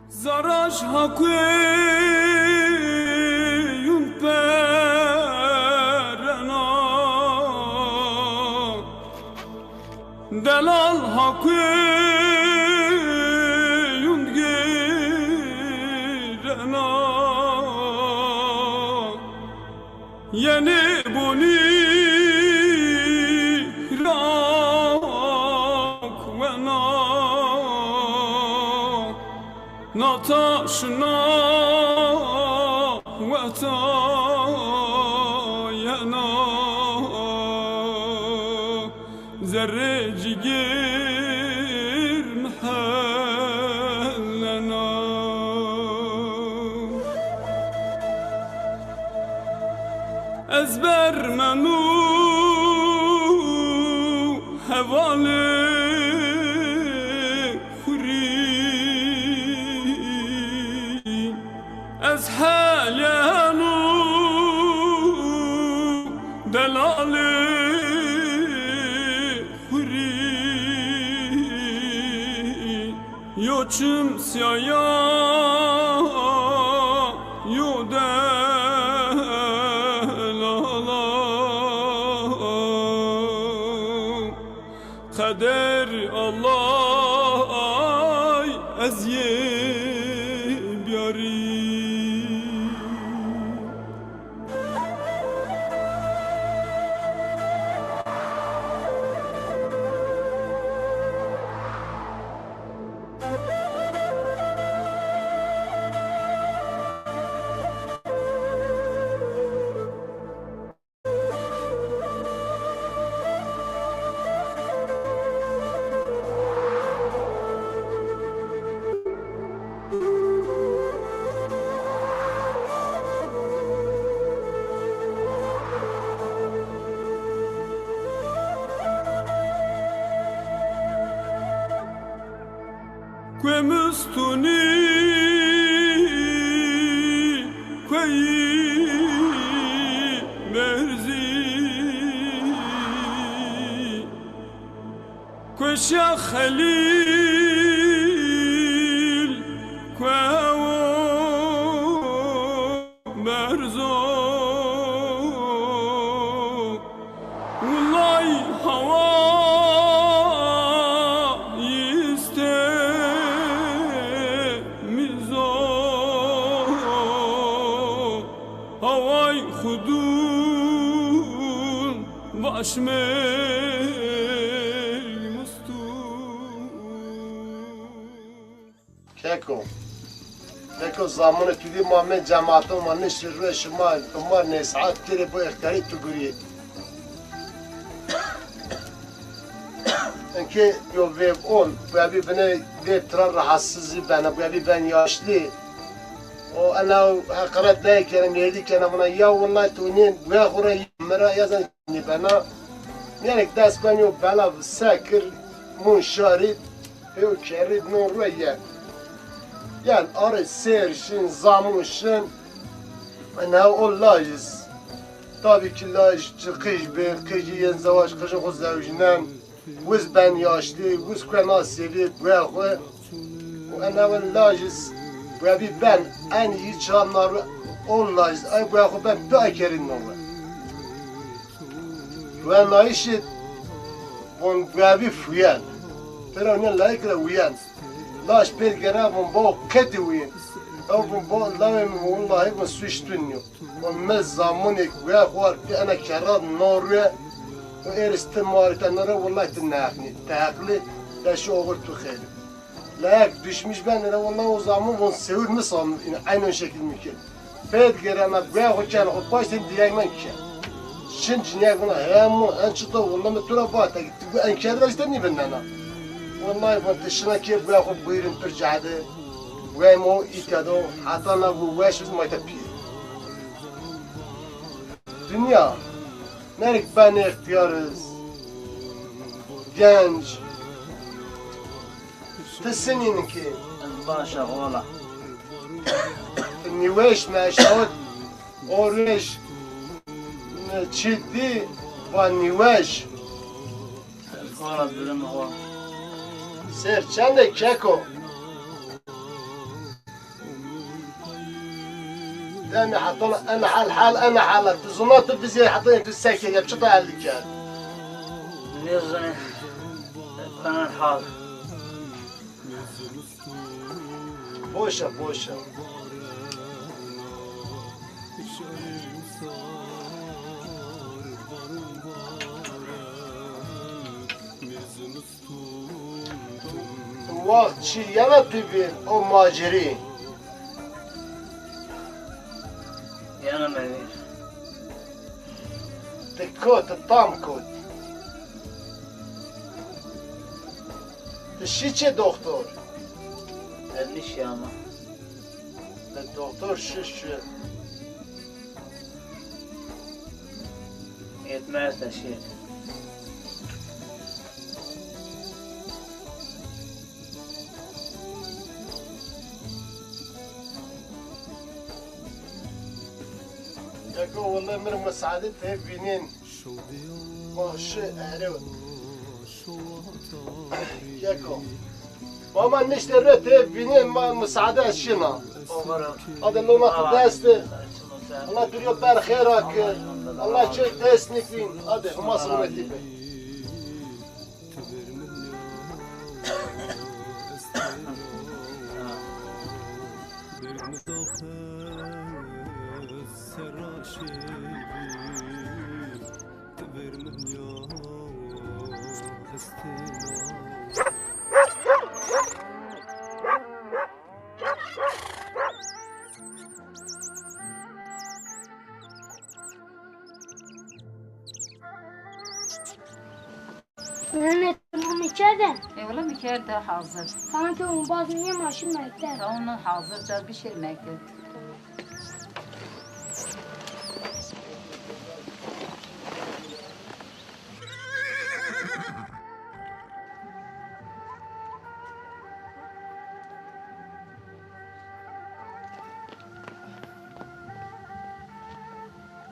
Zaraş hakuyun perena Delal hakuyun girena Yeni buni rak ve ناتاشنا و تاینا ذره جگر محلنا ezber منو حواله از حالانو دلاله خوری یوچم سیایا یو دلالا قدر الله ay از یه بیاری Que mustuni que merzi que şakhalil que merzo Ulay hava Havay khudun başmey mustun Keko zamanı kidi Muhammed cemaatın manı şirre şimal umar nesat kere bu ihtiyari tuguriye Enki yo vev on bu abi bana vev tran rahatsızı bana bu abi ben yaşlı O ana hakaret ne kerim yerdi ki ana buna ya vallahi tunin ve khura mera yazan ni bana yani ders ben yok bala sakir munşarit o kerid non rüya yani arı serşin zamışın ana Allah'ız tabii ki la çıkış bir kıcı zavaş kıcı o zavjnan vız ben yaşlı vız kana sevi ve ana Allah'ız Bu abi ben en iyi çağımları Allah'ız. Ay bu abi ben bir akerin olur. Ve naişit bu abi fuyan. Pero ne layıkla uyan. Laş bir gene bu kedi uyan. Ama bu lavem vallahi bu suçtunyo. O mez zamanı ve var ki ana kerar nuru o istimaritan nuru vallahi tinahni. Tahakli da şu olur tukheli. Layık düşmüş ben de vallahi o zaman bunu sevir mi sanırım aynı şekilde mümkün. Fed gerama ve hocan o başın diyemem ki. Şimdi ne buna hem en çıta vallahi tura bata gitti. Bu en kedra istemiyor benden. Vallahi bu dışına ki bu o buyurun turcadı. Ve mo itado hatana bu veşiz maytapi. Dünya nerik ben ihtiyarız. Genç تسنينك باشا غولا نيوش ماشود اوريش تشدي ونيوش غولا بدم غولا سير چنده ککو دامي حطونا انا حال انا حالة تزنات بزي حطينا تسكي يا بشطة اللي كان نظن كان الحال بوشة وقت شي يلا تبين او ماجرين yana mevir. تكوت الطام كوت تشي چه دكتور Elmiş yağma. الدكتور شش Yetmez de şey. يقول والله من مساعدتها بينين ماشي أعرف يقول ماما نشتريتها بينين ما مساعدة شنا Oğlum. هذا اللي ما تدست الله تريد بار خيرك الله شو دستنك فين هذا هم صرمتي بي Mehmet tamam içeride. Evla miker de hazır. Sanki onun bazı niye maşın bekler. Onu hazırca pişirmektir.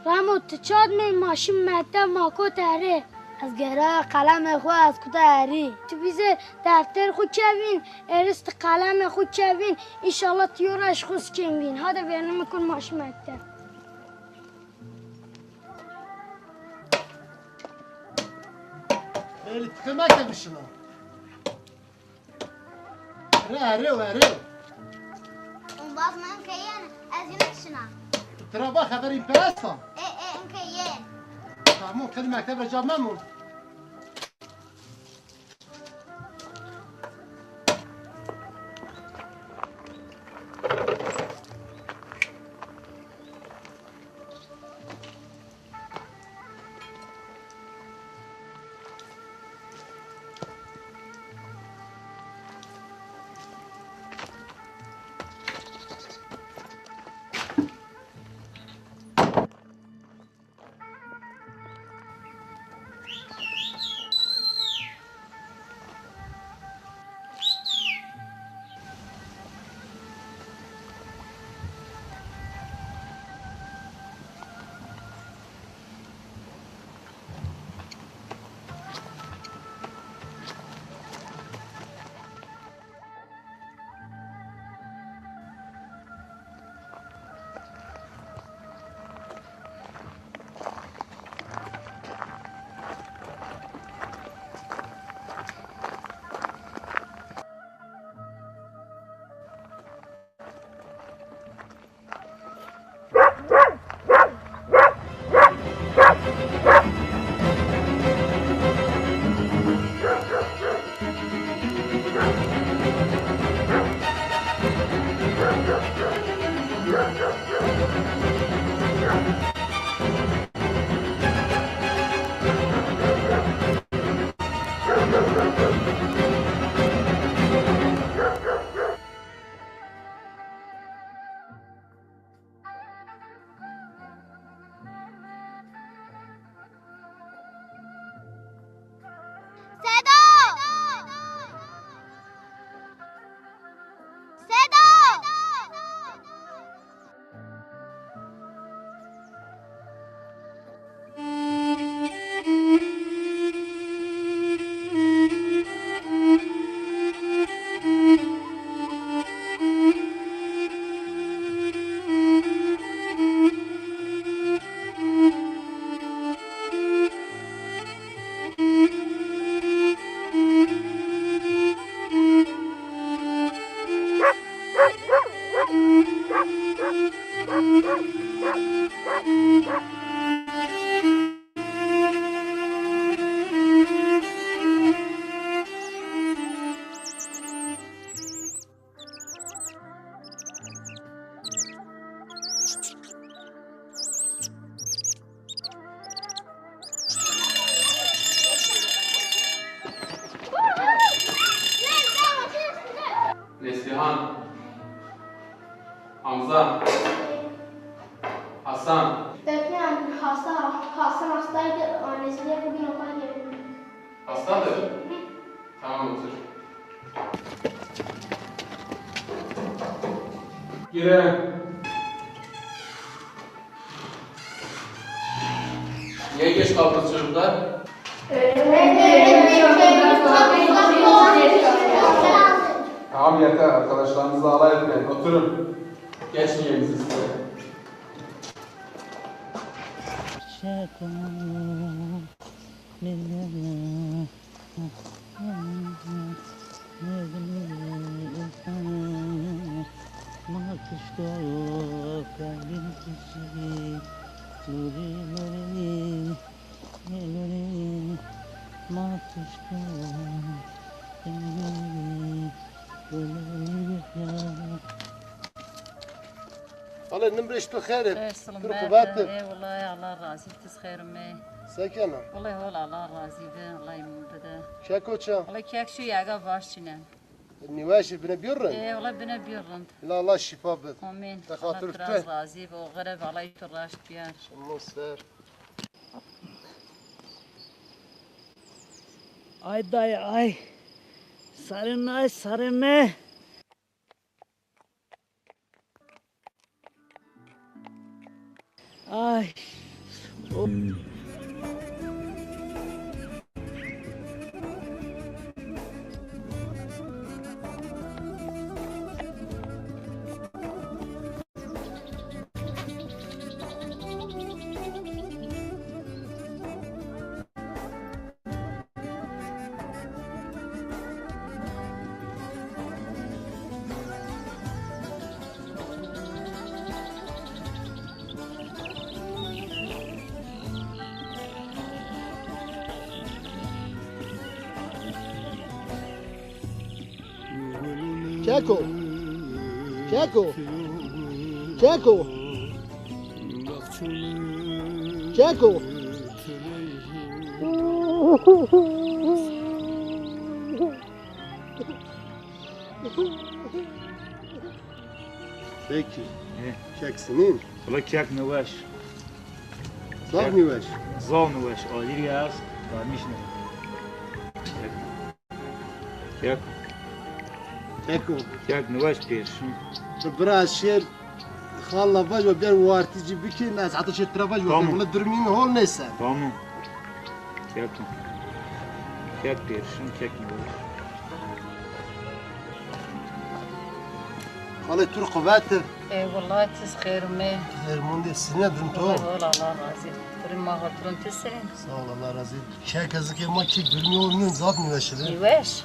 رامو تچاد می ماشین مکتب ماکو تره از گره قلم خو از کتا هری تو بیزه دفتر خود چوین ارست قلم خود چوین ایشالله تیورش خوز کنین هاده برنه میکن ماشین مکتب بيلي تكمك بشنا ريو اون باز من كيان ازين شنا ترى با خبري براستا ايه ان كيان مو كلمة مكتب رجال مامون Neslihan. Hamza. Hasan. Öğretmenim Hasan hastaydı. Annesiyle bugün okula geldi. Hastadır. Tamam otur. Girelim. Niye geç kaldınız çocuklar? Tamam yeter, arkadaşlarınızla alay etmeyin. Oturun. Geçin yerinizi size. Allah nimreş بخير Sılım تركوا ben. باتر Vallahi Allah razı olsun xeyrim. ساكنة Vallahi Allah razı olsun. Allah imdada. شاكو تشا Vallahi kek şu yaga başçına. النواشي بنا بيرن Vallahi bana bir rınd. لا الله الشفاء بد Amin. Teşekkür Allah biraz ederim. razı ol. Garip Allah yuturaş biyar. النص Ay dayı ay. Sarın ay sarın. Ay. كاكو كاكو كاكو كاكو Peki. Kek senin. والله كياك نواش Sağ nivaş. زال نواش آدير ياس دارميش نه كياك Keko. كياك نواش بيش Biraz şer خاله باش وبدار وارتجي بكي ناس عطش الترافاج Tamam. ولا درمين هول نسا تمام كياك كياك بيش كياك نواش خاله ترق باتر Vallahi siz xeyrim. هرمون سنة درمتو Vallahi Allah razı olsun. Durma hatırın tüsün. Sağ ol Allah razı olsun. Kek azık ama kek durmuyor olmuyor zat nivaşlı. Niveş.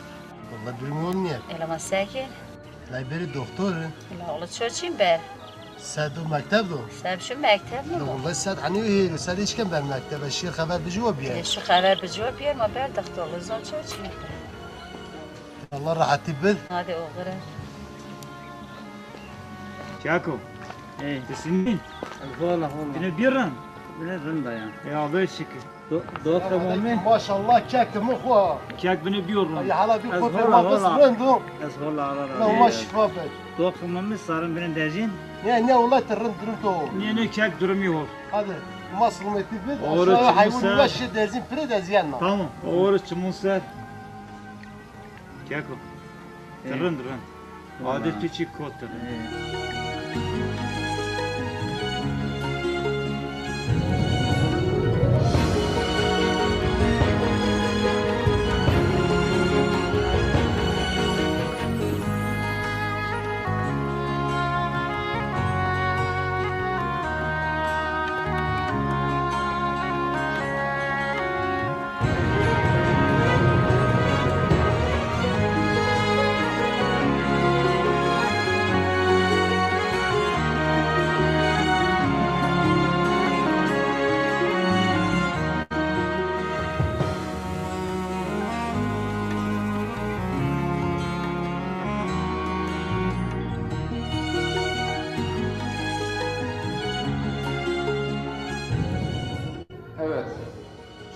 Vallahi durmuyor olmuyor. Elama sakin. Lay beri doktor. La ola çocuğum ber. Sad o mektep do. Sen şu mektep mi La bu? vallahi sad hani öyle sad hiç kim ben mektep. Şir haber bicua biye. Şu karar bir cevap yer ma ber doktorlu zor çocuğum. Allah rahatı bil. Hadi o kadar. كياكو Ey. تسنين Valla valla. بنا بيرن Bile rında ya. يا الله شكل Doktor mami. Maşallah kek mi xwa. كياك بنا بيرن Ay hala bir Az kote valla, ma bas valla. rendo. Ez valla Allah La razı ma olsun. şifa bil. Doktor mami sarın beni dejin. Ne vallahi tırın durumto. نيني كياك درمي Hadi. Masıl meti bil. Doğru, Aşağıya hayvan kimse- nivaşı dezin pire deziyanna. تمام اورس چمونسر كياكو ترن درن عادل تيجي كوتر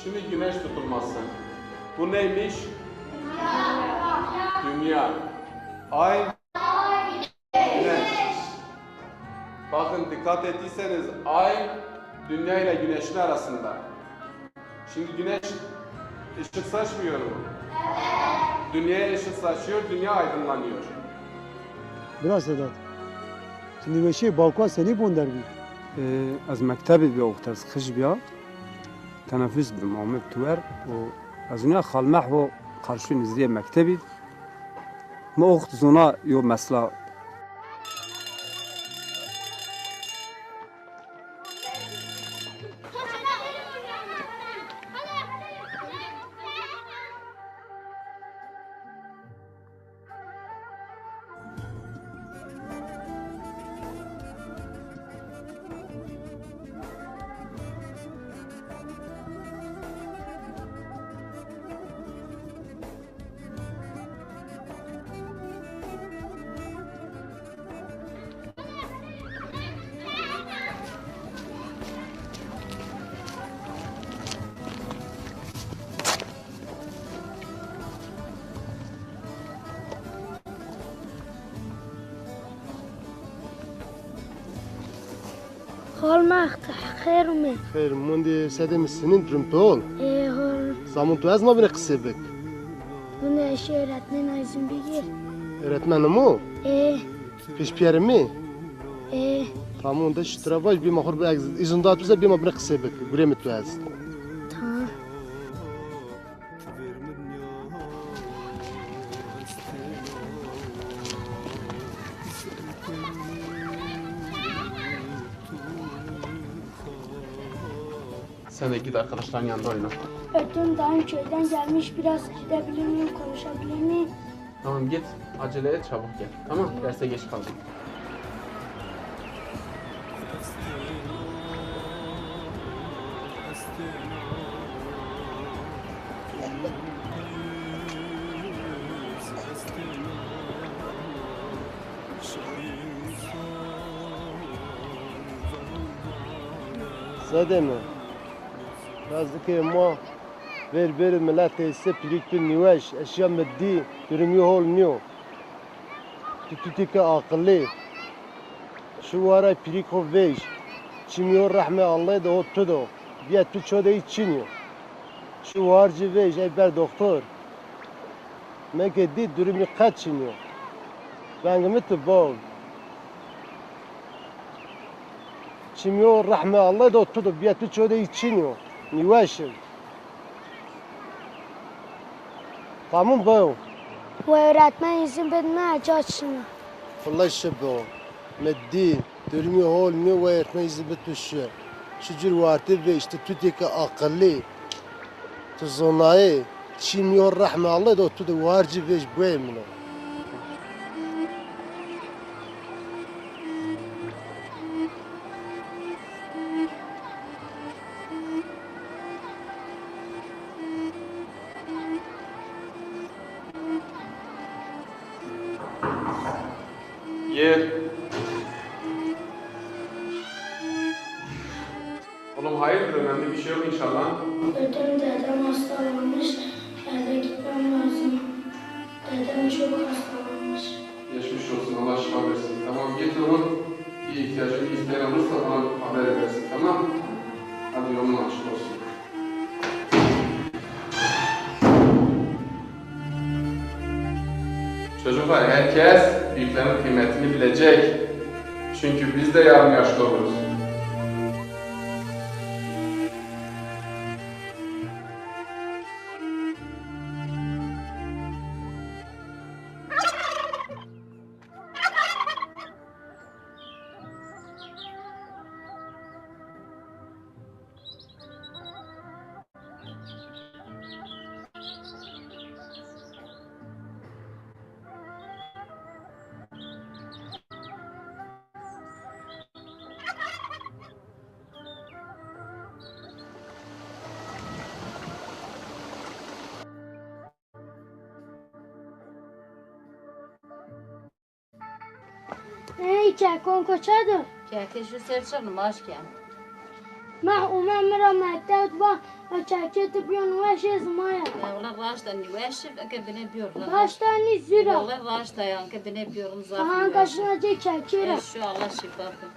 Şimdi güneş tutulması. Bu neymiş? Dünya. Ay. Güneş. Bakın dikkat ettiyseniz ay dünya ile güneşin arasında. Şimdi güneş ışık saçmıyor mu? Evet. Dünyaya ışık saçıyor, dünya aydınlanıyor. Biraz Sedat. Şimdi ve şey balkon seni bonder bir. از مکتب بیا وقت از خش بیا تنفس بدم آمد توار و از اونها خالمح و قرشون نزدیه مکتبی ما وقت زونا یو مثلا حال مخت خیر می خیر موندی سدم سنین درم تول حال زمان تو از ما بینه قصه بک bunu eşi öğretmen izin bigir. öğretmenim o پیش پیرمی E tamam da şu travaj bir mahur bir izin dağıtırsa bir ma bine قصه bek guremi tu az tamam. Sen de git arkadaşların yanında oyna. Ötüm daha köyden gelmiş biraz gidebilir miyim konuşabilir miyim? Tamam git, acele et, çabuk gel. Tamam, derse geç kaldım. Sademe razıke ma ver millet ise piriktu niwaş eşya meddi durumi hol niyo tututika akıllı şu ara piriko vej çimiyor rahme Allah da otu da biya tu çoda içiniyor şu varcı vej ber doktor mekedi durumi kaçınıyor ben gümütü bol çimiyor rahme Allah da otu da biya tu çoda içiniyor niwaşım tamam bu Bu öğretmen izin verme açsın. والله شبه مدي درمي هول مي وير ما يزبط الشيء شجر وارتي بيش تتوتيك أقلي تزوناي تشيميو الرحمة الله دو تدو وارجي بيش بوي منو Yer. Oğlum hayırdır, önemli bir şey yok inşallah. Ötüm dedem hastalanmış. Eve gitmem lazım. Dedem çok hastalanmış. Geçmiş olsun, Allah şifa versin. Tamam git oğlum. Bir ihtiyacını isteyen olursa bana haber edersin, tamam? Hadi yolun açık olsun. Çocuklar herkes büyüklerin kıymetini bilecek. Çünkü biz de yarın yaşlı oluruz. Ey çekon koçadı. که که شو سر چه نماش کم ما اومم مرا مکتب با چکت بیان وش زمایا والله راشتا نواش که بنه بیار باشتانی زیرا والله راشتا یا که بنه بیارم زاف آهان کشنا چه چکیره ان شاء الله شفا کن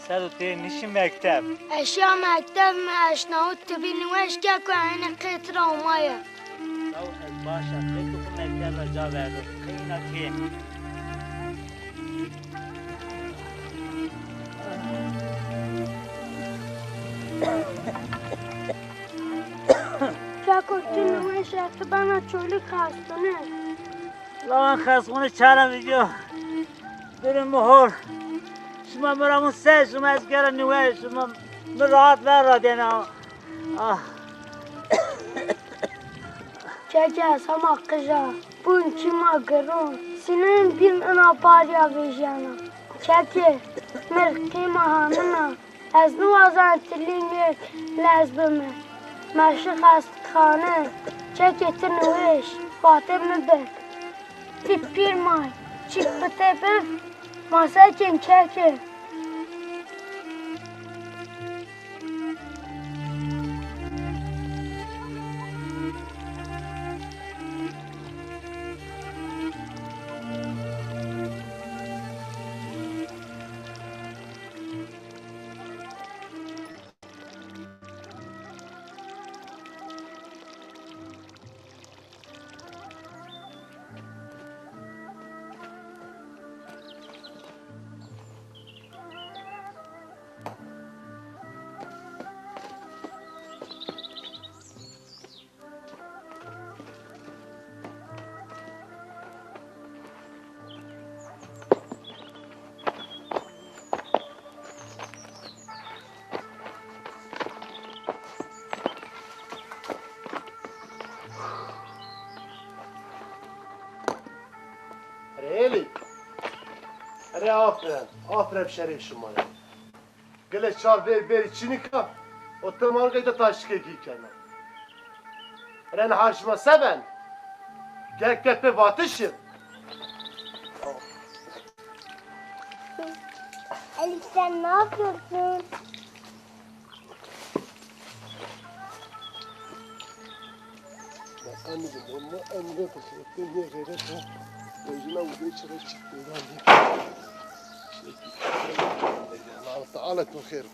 سر و تی نیشی مکتب اشیا مکتب اشناوت تبی نوش که این قطر اومایا لو از باشم بگو که مکتب را جا برده خیلی که که کتی نوش اتبانا چولی خستونه لان خسخونه چرم اینجا بریم مهور شما برامون سه شما از گره نوه شما راحت را دینا چه از همه قجا بون چی ما گرون سینن بین انا پاریا ویجانا چه مرقی ما همنا از نو ازان تلینگ لازمه مرشی خست خانه چه تنویش فاطم نده تی پیر مای چی بته بف ماسه چین چه ریلی اره آفرین شریف شما گله چار بری چی نکا اتمان قیده تاشکه گی کنم رن هاشما سبن گه به واتشیم علی sen ne yapıyorsun? Anneciğim onu emre fısırttı niye gayret o gözüne uğduğu çıra çıktı Allah Teala tuhir.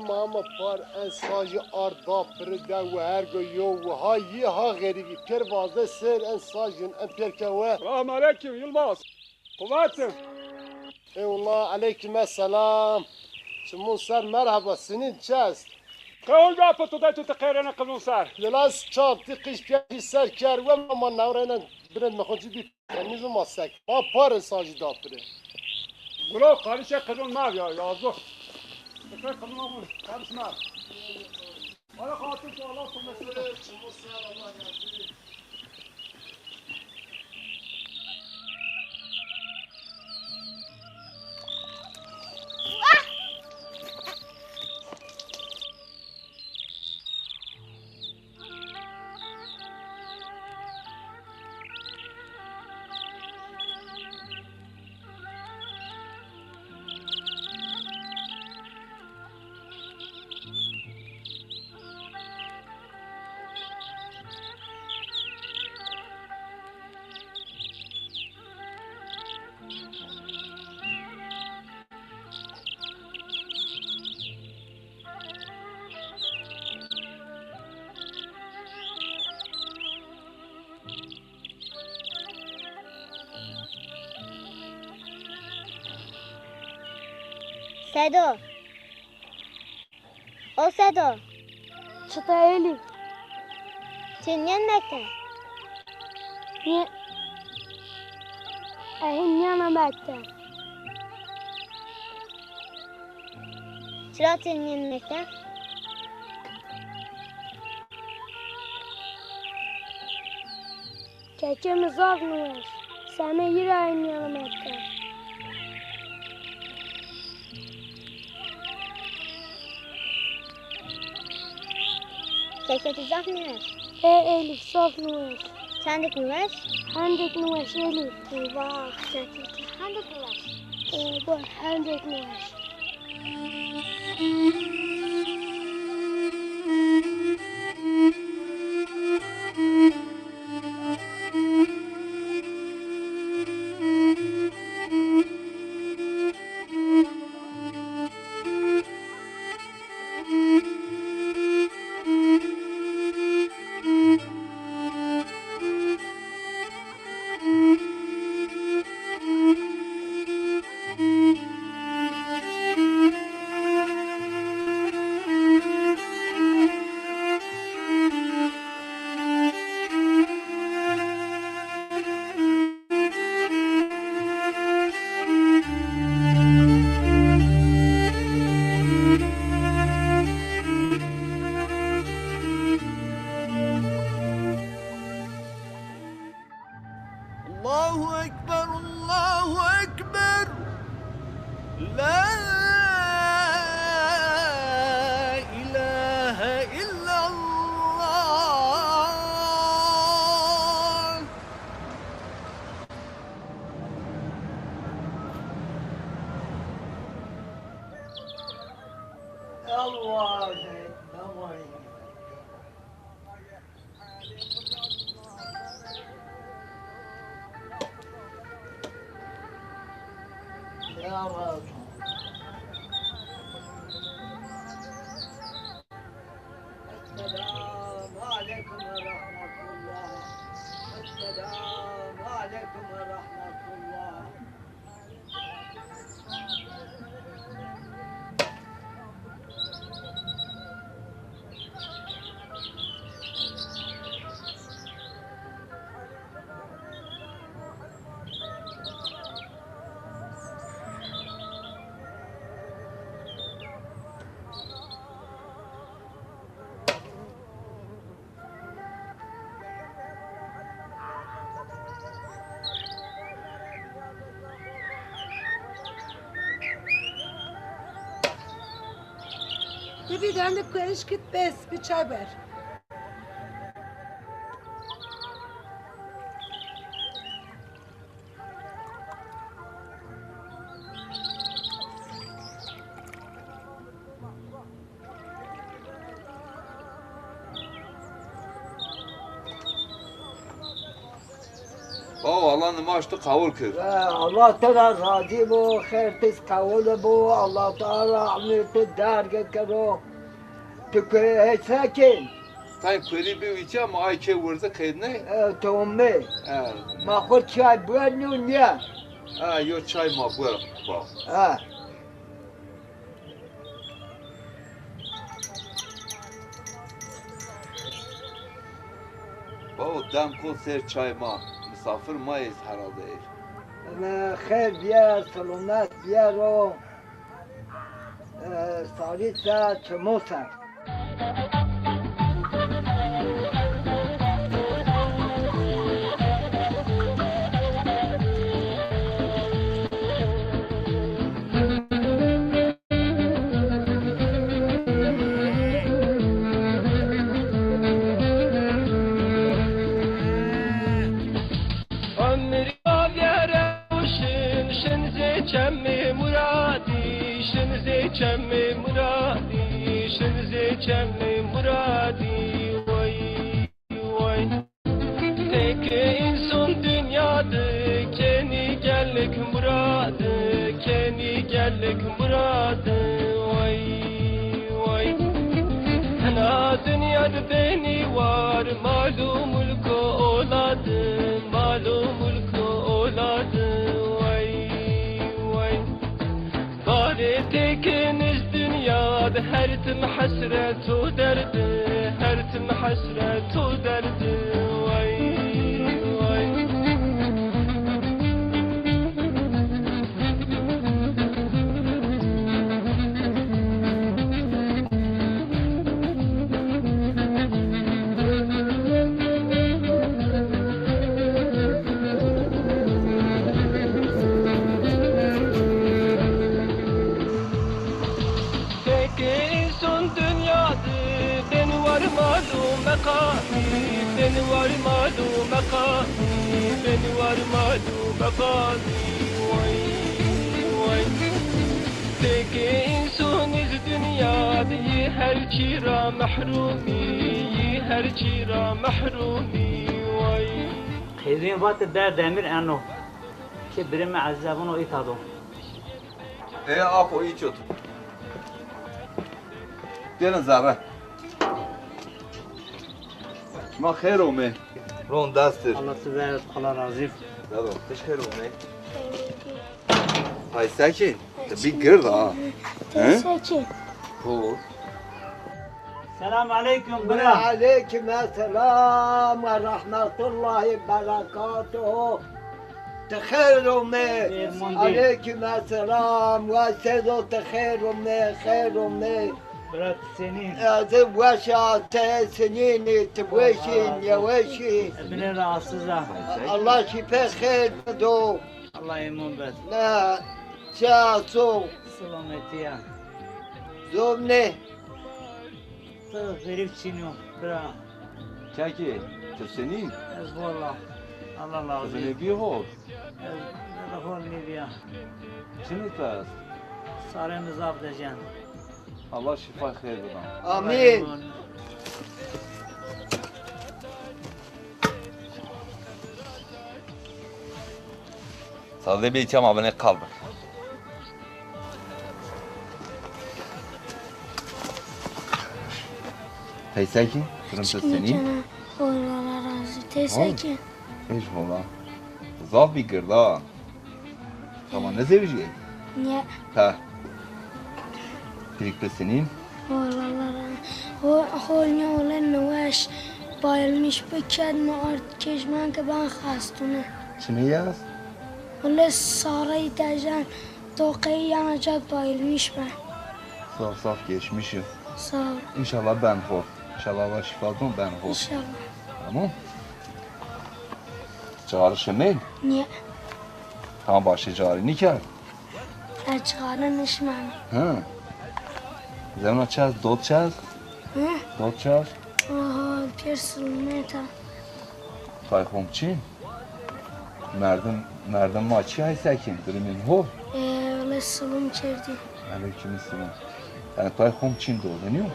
ماما پار انساجی آردا پرده و هرگو یو و هایی ها غریبی پر وازده سر انساجین ام پیرکه و Selamun aleyküm Yılmaz. Kubat'ım. Eyvallah aleyküm selam. Şimdi sar merhaba senin çest. Kavul bir patu da tutu kayrana kılın sar. Lilas çantı kış piyahi ser kar ve mama navrayla bilen mekhoci bir temizim asak. Ma par ensaji da pire. Bula karışa kılın mav ya yazık. Tekrar kılın oğlum. Karışma. Bana hatun ki Allah sonrasını. Şimdi sar Allah yazdı. Sedo. O Sedo. Çıta Elif. Çinyen mekte. Niye? Ehin yana mekte. Çıra çinyen mekte. Keçemiz ağlıyor. Sana yüreğin yana mekte. Keke tuzak mı ver? Elif saf nüveş. Sendik mi ver? Hendek nüveş Elif. Vah, keke. Handik mi ver? Bu hendek nüveş. Allahu Ekber, Allahu Ekber. La ilahe illallah. Allahu Ekber. Ya Rabbi. Esselamu aleyküm ve rahmetullah. Esselamu aleyküm ve rahmetullah. Bir tane de karış git bes, bir çay ver. Baba Allah nımaştı kavur kır. Allah Teala razı bu, khairtis kavul bu, Allah Teala rahmeti derge karo. Tükü sakin. Tay kweli bir içe ama ayke vurza kaydı Tomme. Ma khud çay buanun ya. Yo çay ma bu bak. Ha. Baba dem kol ser çay ma. Misafir mayız herhalde. خیر بیار سلامت بیار و سالی ساعت چمو ساعت Çemmi muradi, şenze çemmi muradi, şenze çemmi muradi, vay vay. Tek insan dünyada kendi gellik muradı, kendi gellik muradı, vay vay. Ana dünyada beni var, malum mulku oladı, malum mulku oladı. Take it. تم حسرت ودرد هر تم حسرت ودرد وای وای beni var malu mekani beni var malu mekani vay vay tek insaniz dünyada her çira mahrumi her çira mahrumi vay خیزین وقت در دمیر انو که بریم عذابون و ایتادو Apo iç otur. Gelin Zahra. Ma khair ome. Ron dastir. Allah size Allah razı Dado, teş khair ome. Hay sakin. Bir gır da. Teşekkür. Ho. Selam aleyküm. Ve aleyküm selam ve rahmetullahi berekatuhu. تخيرهم عليكم السلام وسيدو تخيرهم خيرهم برات سنين وشا سنين تبوشين يا وشي ابن راسزة الله شفاء خير بدو الله يمون بس لا شاسو سلامتيا زومني غريب شنو برا Çaki, senin. Ez والله الله razı Kızını bir hol. Ne hol ne diye Şimdi tas. sarımız abdecan Allah şifa hayır versin. Amin. Sadece bir içem abone kaldı. Teysekin, kırmızı senin. Allah razı teşekkür. Hiç valla. Zaf bir gırda. Tamam ne seveceği? Niye? Ha. Birlikte senin. Allah razı. Holnya olan navaş bayılmış bıçak mı art keşman ki ben hastane. Şunu yaz. Öyle sarayı dejan tokayı yanacak bayılmış ben. Saf saf geçmişim. Sağ ol. İnşallah ben hol. İnşallah Allah şifa versin ben hol. İnşallah. Tamam. Çağrı Şemel. Niye? Tamam başı çağrı nikah. Açıkların işmem. Ha. Zaman açacağız, dot çağız. Hı? Dot çağız. Aha, piersulmeta. Kaykom çin. Merdim maçı hay sakin. Durumun hol. Öyle sılım çerdi. Aleykümselam. Yani kaykom çin doğru ne yok?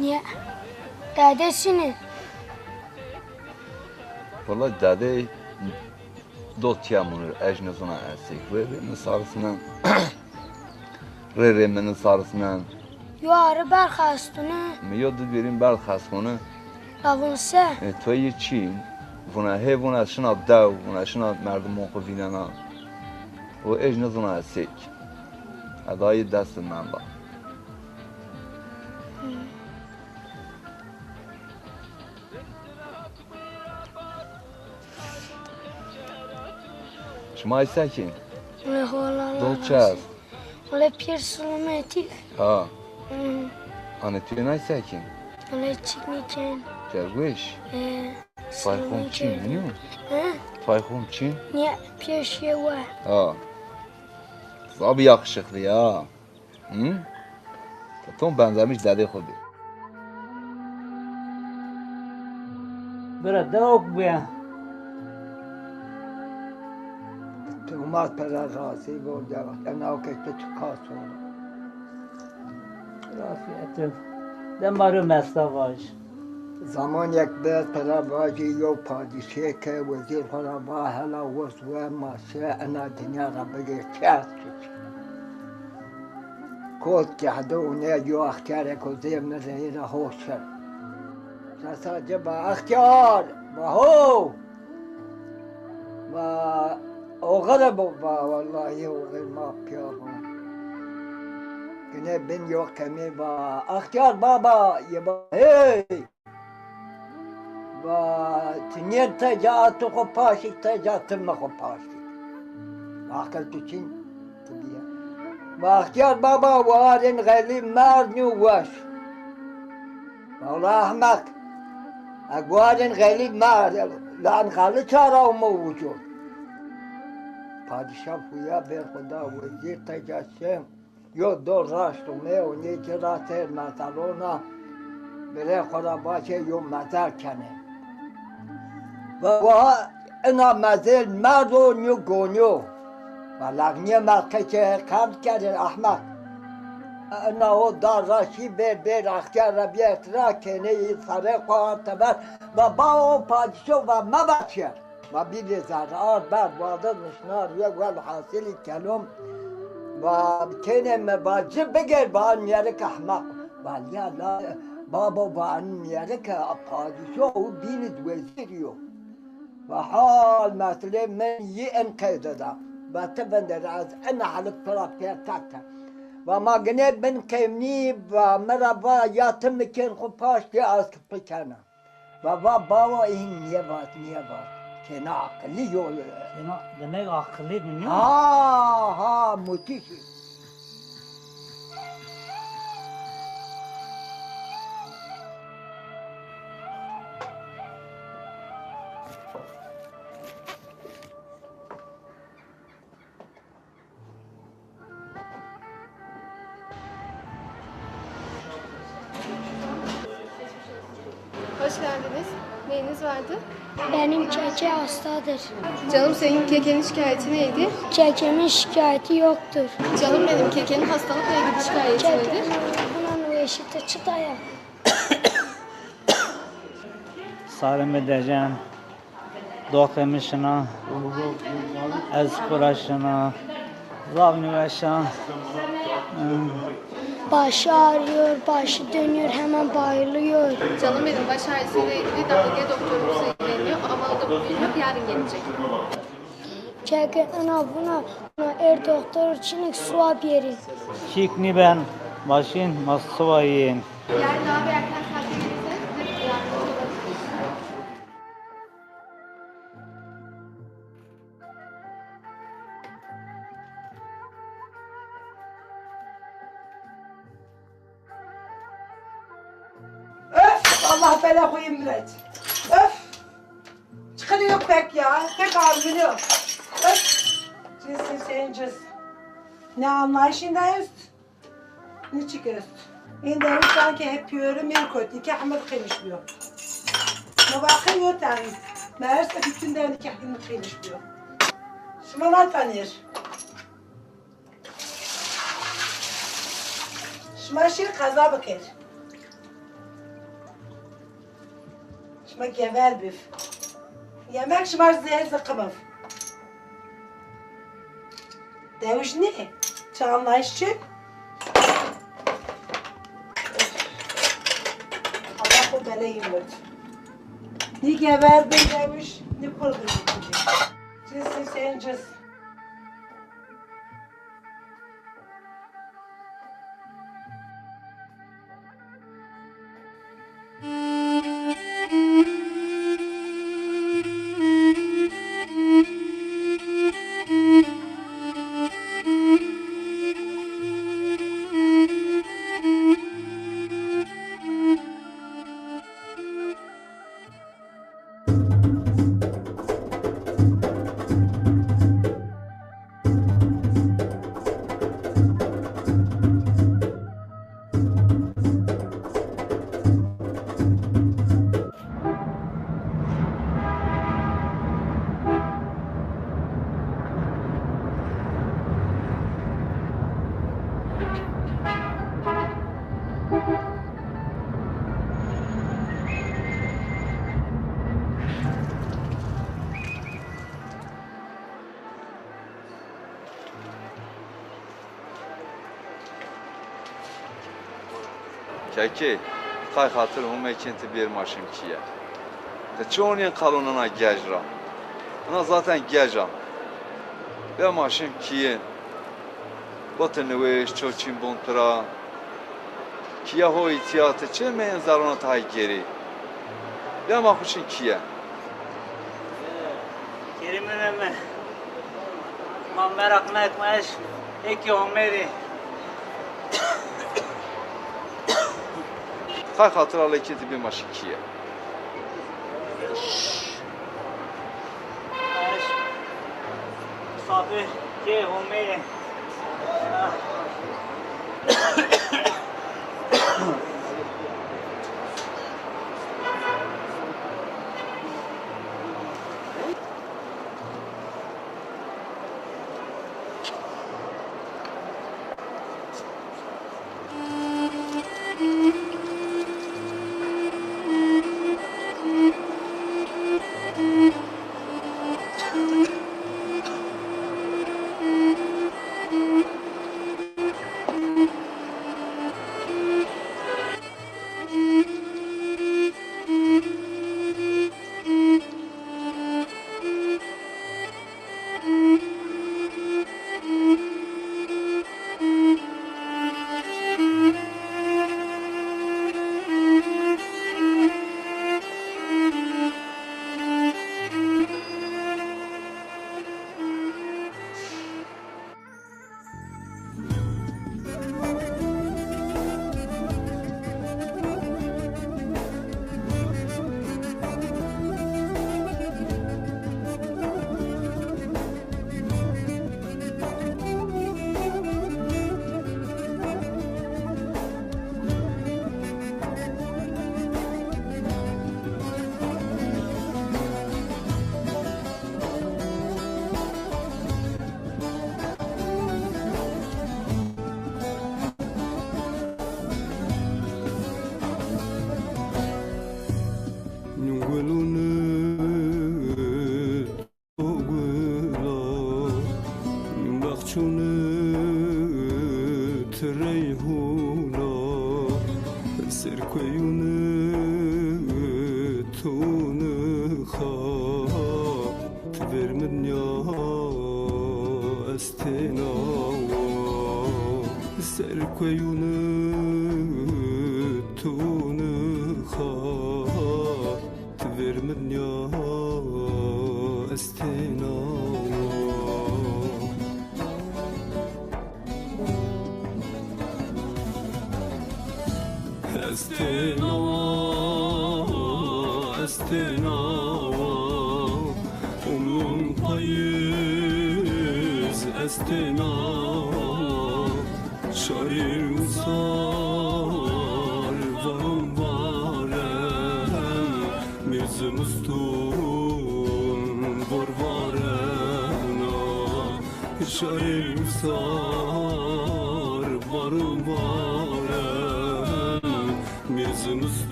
Niye? Dedesini. Vallahi dede dot yağmuru ejnezona ersek ve sarısından Reremenin sarısından Yuarı berxastını. Miyodu verin berxasmonu Avunse. Toyi çin Vuna hevuna şına dav Vuna şına merdum okuvinana O ejnezona ersek Adayı destinden bak Şmay sakin. Öyle hola. Dolçaz. Öyle piersulmeti. Ha. Anne tüynay sakin. Öyle çıkmayacağım. Gerwiş. Fayhom çin biliyor musun? He? Fayhom çin. Niye? Pierşiye var. Ha. Abi yakışıklı ya. Hı? Tam benzemiş dede kudu. برا دوك بيا تهمات پر راسی گرده وقت انا که تکاس olur. رافية دم بارو مستواج زمان یک بیت پر باجی یو پادشه که وزیر خدا با هلا وزوه ماشه انا دنیا را بگه چهت کود که حدونه یو اختیاره که زیر مزهیر خوشن رساجه با اختیار با هو با اوغل با والله اوغل ما پیابون Güne ben yok kemi ba. Ahtiyar baba ye ba. Hey. Ba tinyer tecaatı ko paşi tecaatı mı ko paşi. Akıl için tabiya. Ba ahtiyar baba varin gali marnu vaş. Vallahi ahmak. Agwarin gali mar lan galı çara mevcut. Padişah huya ben Xuda vezir tecaatım. Yo do raştu me o ne kirater matalona. Bere Xuda bache yo matar kane. Ve ina mazel mardo nyu gonyo. Valagniye markete kart kere ahmak. Ina o da raşi ber ahtiyar rabiyet ra kene sare kuat tabar. Ve ba o padişah ve mabatşer. Ve bir zarar ber vadır nişnar ve vel hasili kelum. Ve kene mebacı beger bağın yerik ahmak. Ve ya la baba bağın yerik padişah o binid veziriyor. Ve hal mesela men yiyen kaydada. Ve tebender az ana halıp tarafya takta. Ve magnet ben kemni ve merhaba yatım iken kupaş diye az kıpıkana. Ve baba in niye var. Kena akıllı yol. Kena demek akıllı bilmiyor. Ha müthiş. Hoş geldiniz. Neyiniz vardı? Benim keke hastadır. Canım senin kekenin şikayeti neydi? Kekemin şikayeti yoktur. Canım benim kekenin hastalıkla ilgili şikayeti nedir? Bunun o eşiti çıtaya. Sarım edeceğim. Dokumışına. Ez kuraşına. Zavnıveşa. Başı ağrıyor, başı dönüyor, hemen bayılıyor. Canım benim baş ağrısıyla ilgili dalga doktorumuz ilgileniyor ama o da bugün yok, yarın gelecek. Kekenin buna doktor için suap yeri. Şikni ben. Başın masuvayın. Yarın daha bir erken saatte gelirseniz size yardımcı oluruz. Allah bela koyayım millet. Öf! Çıkarıyor pek ya. Pek ağrıyor. Öf! Cinsin sen cins. Ne anlayışındayız? Ne çıkıyoruz? İnderim sanki hep yiyorum en kötü. İki hamur kıymışmıyor. Ne bakıyor tane. Meğerse bütün de iki hamur kıymışmıyor. Şumalan tanır. Şumaşır kaza bakır. Şuma gevel büf. Yemek şumar zehir zıkkımıf. Deviş ne? Çağınlayışçı. Allah bu belayı vurdu. Ni gevel büf deviş, ni kurgu yıkıcı. Cinsin sen cins. Keki, kay hatır hume kenti bir maşım kiye. Te çoğunun kalonuna gecra. Ana zaten gecra. Ve maşım kiye. Batı nüveş çoçin bontra. Kiye hoy tiyatı çe men zarona tay geri. Ya ma xuşin kiye. Kerim'in emme. Ma merak etmeyiz. Eki omeri. Kay hatıralı ikisi bir maşı kiye. Misafir ki omeri.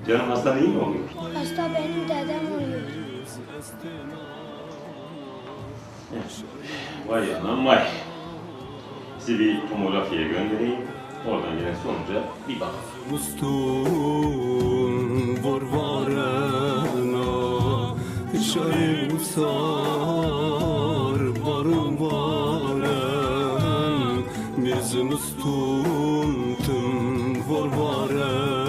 Canım hastan iyi mi oluyor? Hasta benim dedem oluyor. Vay anam vay. Sizi bir tomografiye göndereyim. Oradan gelen sonuca bir bakalım. Mustun var varena şair sar varım varen Miz mustun tüm var varena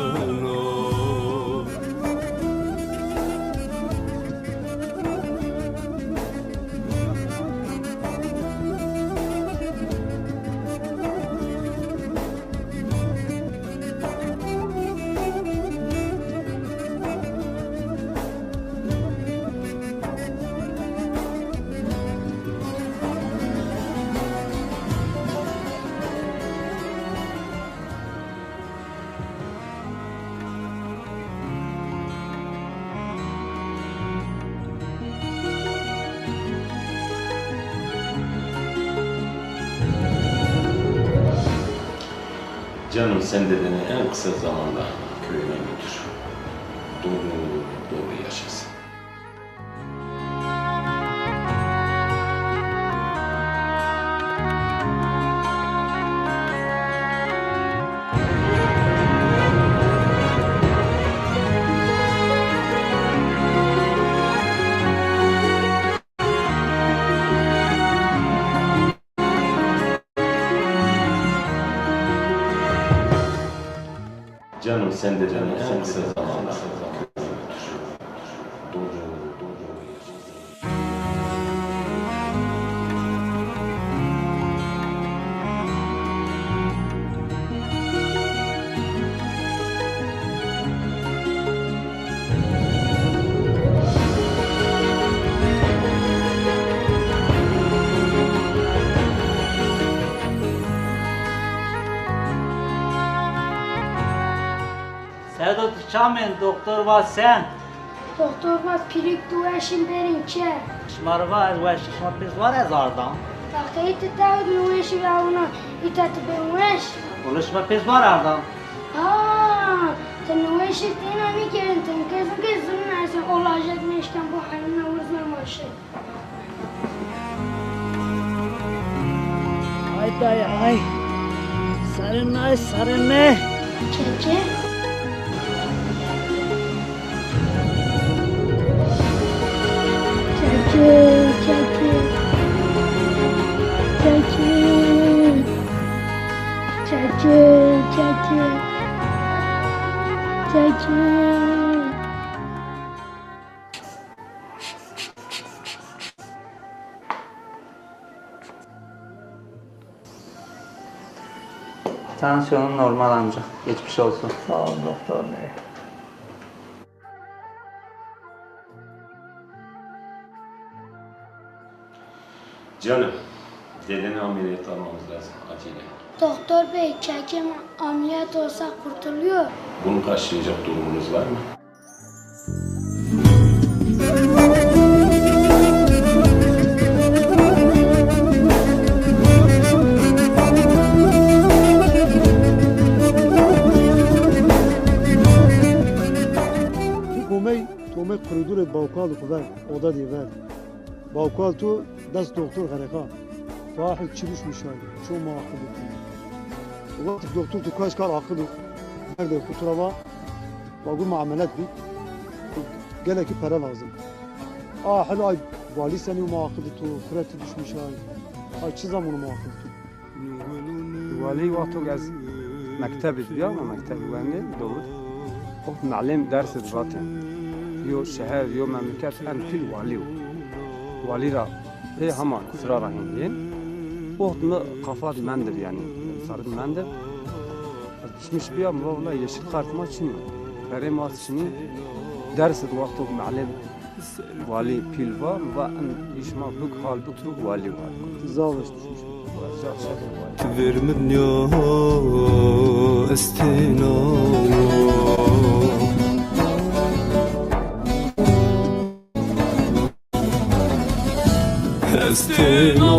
Canım sen dedeni en kısa zamanda köyüne götür. Doğru yaşasın. Canım sen de canım en kısa zamanda. Sedat Çamen, doktor var sen. Doktor var pirik dueşin derin çe. Şmarva az ve şma pis var az ardan. Takayı tetağı nueşi ve ona itatı ben ueş. Uluşma pis var ardan. Haa, sen nueşi tena mi keren tenkezin nersin olacak neşten bu haline uzman maşı. Ay dayı ay. Sarın ay sarın ne? Çeke. Tansiyonun normal amca. Geçmiş olsun. Sağ ol doktor bey. Canım, dedeni ameliyat almamız lazım acele. Doktor bey çekim ameliyat olsa kurtuluyor. Bunu karşılayacak durumunuz var mı? تومه koridor باوكال خوبه oda diye ver. باوكال تو دست دکتر غرقا. واحد چیلوش میشای. چون ما عقل بود. وقت دکتر تو کاش کار عقل بود. nerede kuturava باقول معاملات بي. قال لك para lazım. حلو ay vali seni muakıdı tu kureti düşmüş ay. Ay çi zamanı muakıdı tu. والي وقت از مكتب بيا ما مكتب واني دور وقت معلم درس الباطن يو شهر يو مملكات ان في الوالي والي را هي هما اسرار هندين وقت ما قفاد مندر يعني صار مندر مش بيا والله يشيل قارت ما شنو فري ما شنو درس الوقت معلم والي بيلفا وان يشما بك حال بك والي زاوش düşmüş. تفرمن يا استنا استنا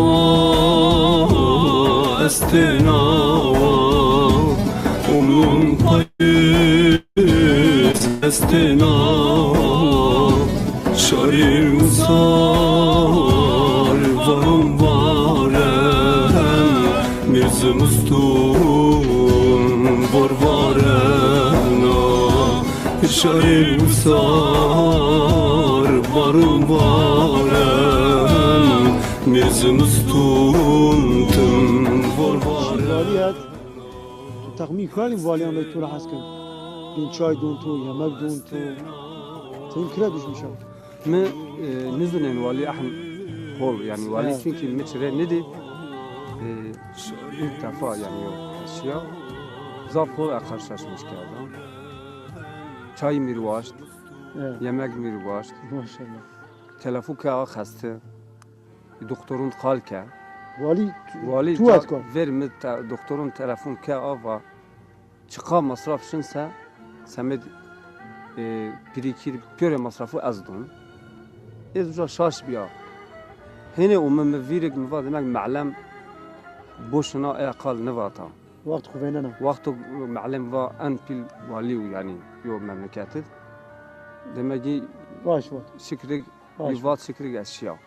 استنا ومن قيس استنا شاري وصار varım varen mirzumustun var varena şaril usar varım varen mirzumustun tüm var varen Valiyet takmin khalim valiyan da tu rahat kın. Bin çay don tu yemek don tu. Senin kira düşmüş abi. ما نزلن والي أحم هول يعني والي كي متر ندي انتفاع يعني أشياء زاف هول أخرشش مشكلة çay mirvaşt yemek mirvaşt maşallah telefon ka xaste doktorun qalka vali tu atkar vermit doktorun telefon ka ava çıqa masraf şinsa samet birikir pöre masrafı azdun إذا شاش بيا هنا ومن مفيرك مفاد هناك معلم بوشنا أقل نفاتا وقت خويننا وقت معلم فا أن بيل واليو يعني يوم مملكته لما جي واش شكرك يفات شكرك أشياء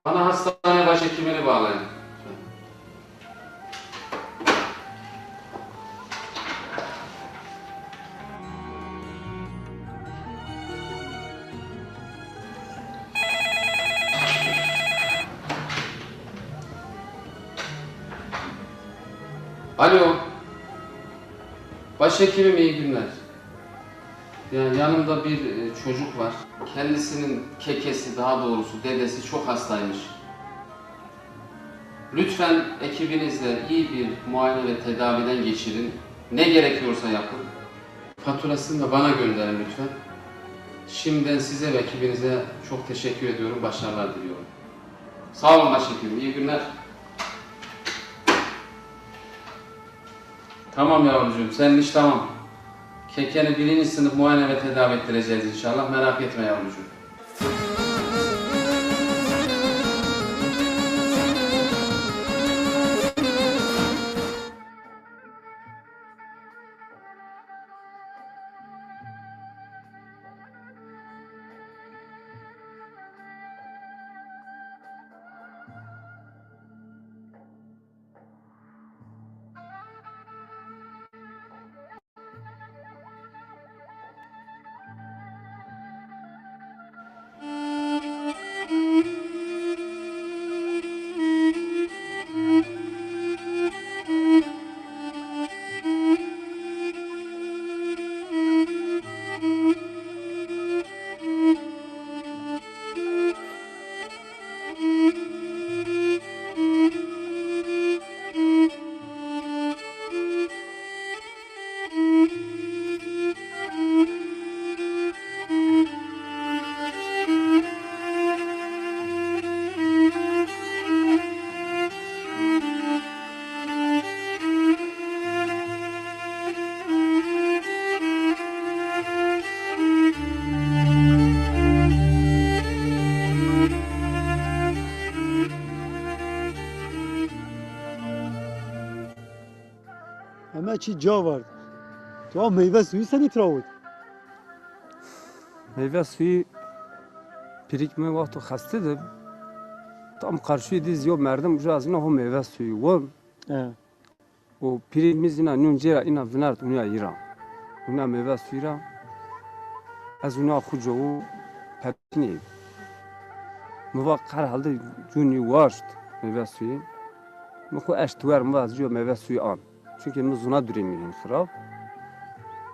Bana hastane başhekimini bağlayın. Alo. Başhekimim iyi günler. Yani yanımda bir çocuk var. Kendisinin kekesi, daha doğrusu dedesi çok hastaymış. Lütfen ekibinizle iyi bir muayene ve tedaviden geçirin. Ne gerekiyorsa yapın. Faturasını da bana gönderin lütfen. Şimdiden size ve ekibinize çok teşekkür ediyorum. Başarılar diliyorum. Sağ olun başhekim. İyi günler. Tamam yavrucuğum, senin iş tamam. Kekeni 1. sınıf muayene ve tedavi ettireceğiz inşallah. Merak etme yavrucuğum. Ama çi ca vardı. Tu meyve suyu sen itiravut. Meyve suyu pirikme vakti hastadır. Tam karşı diz yo merdim ucazına o meyve suyu var. O pirimiz ina nunjera ina vinart unya ira. Unya meyve suyu az unya kucu pepini. Muvakkar halde juni washt meyve suyu. Mku eştwer mvaz jo meyve suyu an. Çünkü muzuna duremiyin xirab.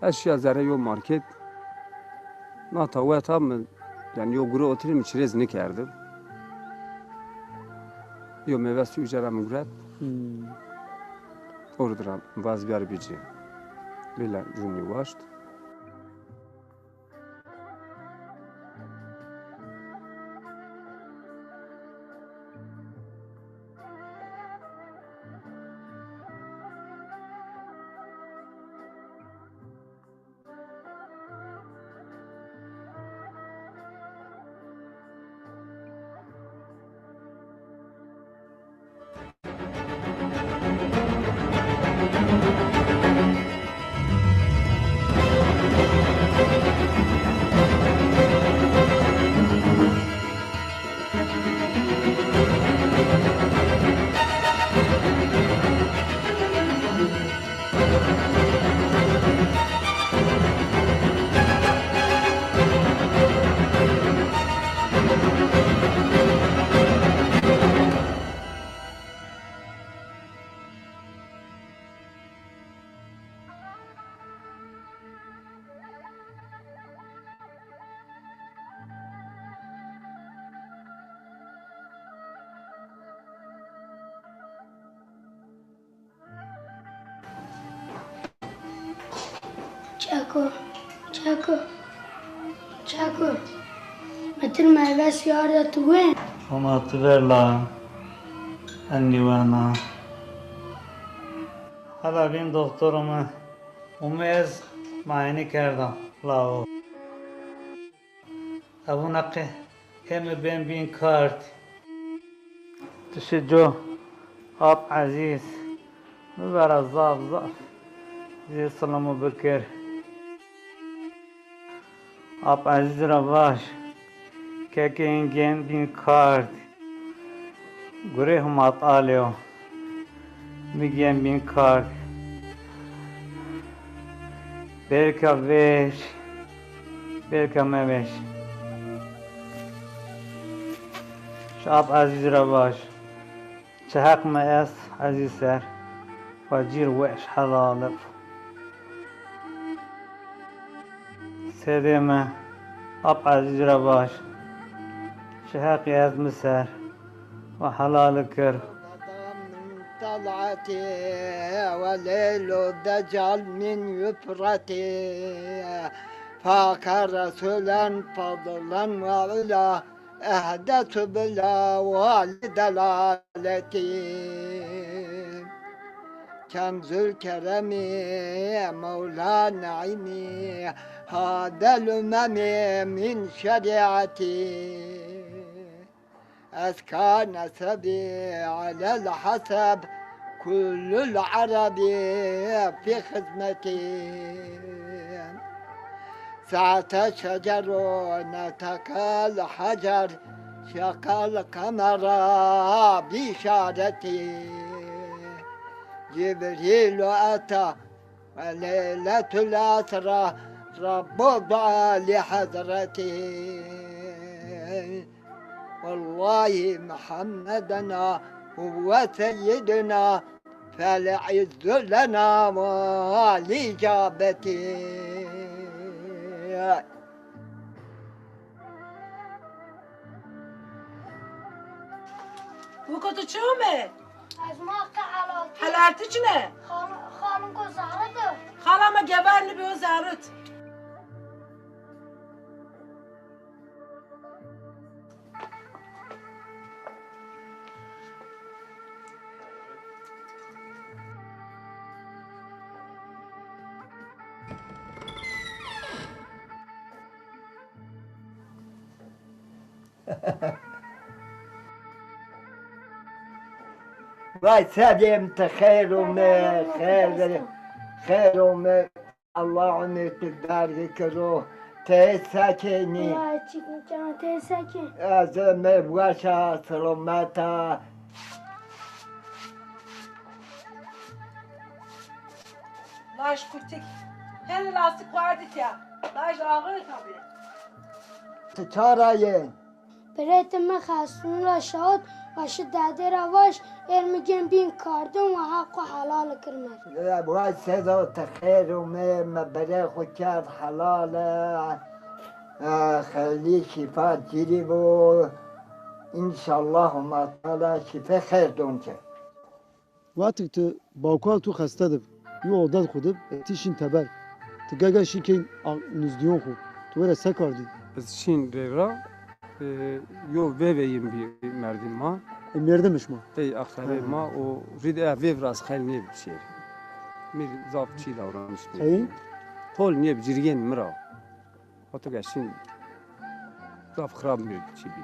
Eşya zare yo market. Natavet ham yani yo guru oturum çerez ne kerdim. Yo meyve suyu jaram gurat. Orduram vaz bir bici. Bila juni washt. Çako. Metin meyve suyu da tuğen. Ama tıverla. Annivana. Hala benim doktorumu umez muayene kerdem. Lao. Abu nakı hem ben bin kart. تشجو أب عزيز مبارا زاف زي سلام بكر أب عزيز رواش كاكين جين بين كارد غريهم أطاليو ميجين بين كارد بركة ويش بركة ما ويش شاب عزيز رواش چه حق ما است عزیز سر وجير وعش حلال سيدي ما أب عزيز رباش شهاقي از مسار وحلال كر طلعتي وليل الدجال من يفرتي فاك رسولا فضلا وعلا أهدت بلا والدلالتي كنز الكرم مولى نعيمي هذا الأمم من شريعتي أزكى نسبي على الحسب كل العرب في خدمتي ساعة شجر نتكى الحجر شقى القمر بشارتي جبريل أتى وليلة الأسرى رب ضع لحضرتي والله محمدنا هو سيدنا فالعز لنا والإجابة وكنت شومه از ما که حلالتی حلالتی چنه؟ خالم کو زهرته خالما گبرنی به زهرت وای سلمت خير خير الله عمرك تبارك روح تسكني وای چیکن جان تسکی از مبوشا سلامتا لاش كنتك هل لاستيك واردك يا لاش آغر طبيعي تچارایه برایت من خستون را شاد و شدده رواش ارمگن بین کاردون و حق و حلال کرمد وای صدات خیر برای خود کرد حلال خیلی شفا جیری و انشالله ما تعالی شفا خیر دونچه وقتی تو باوکال تو خسته دب یو عادت خودب تیشین تبر تگاگا شیکین نزدیون خود تو برای سه کار دید از چین را یو ویم بی مردم ما مردمش ما ای اختر ما و رید ویو راست خیلی نیب شیر میر زاف چی دورانش این پول نیب جریان مرا حتی گشتین زاف خراب میاد چی بی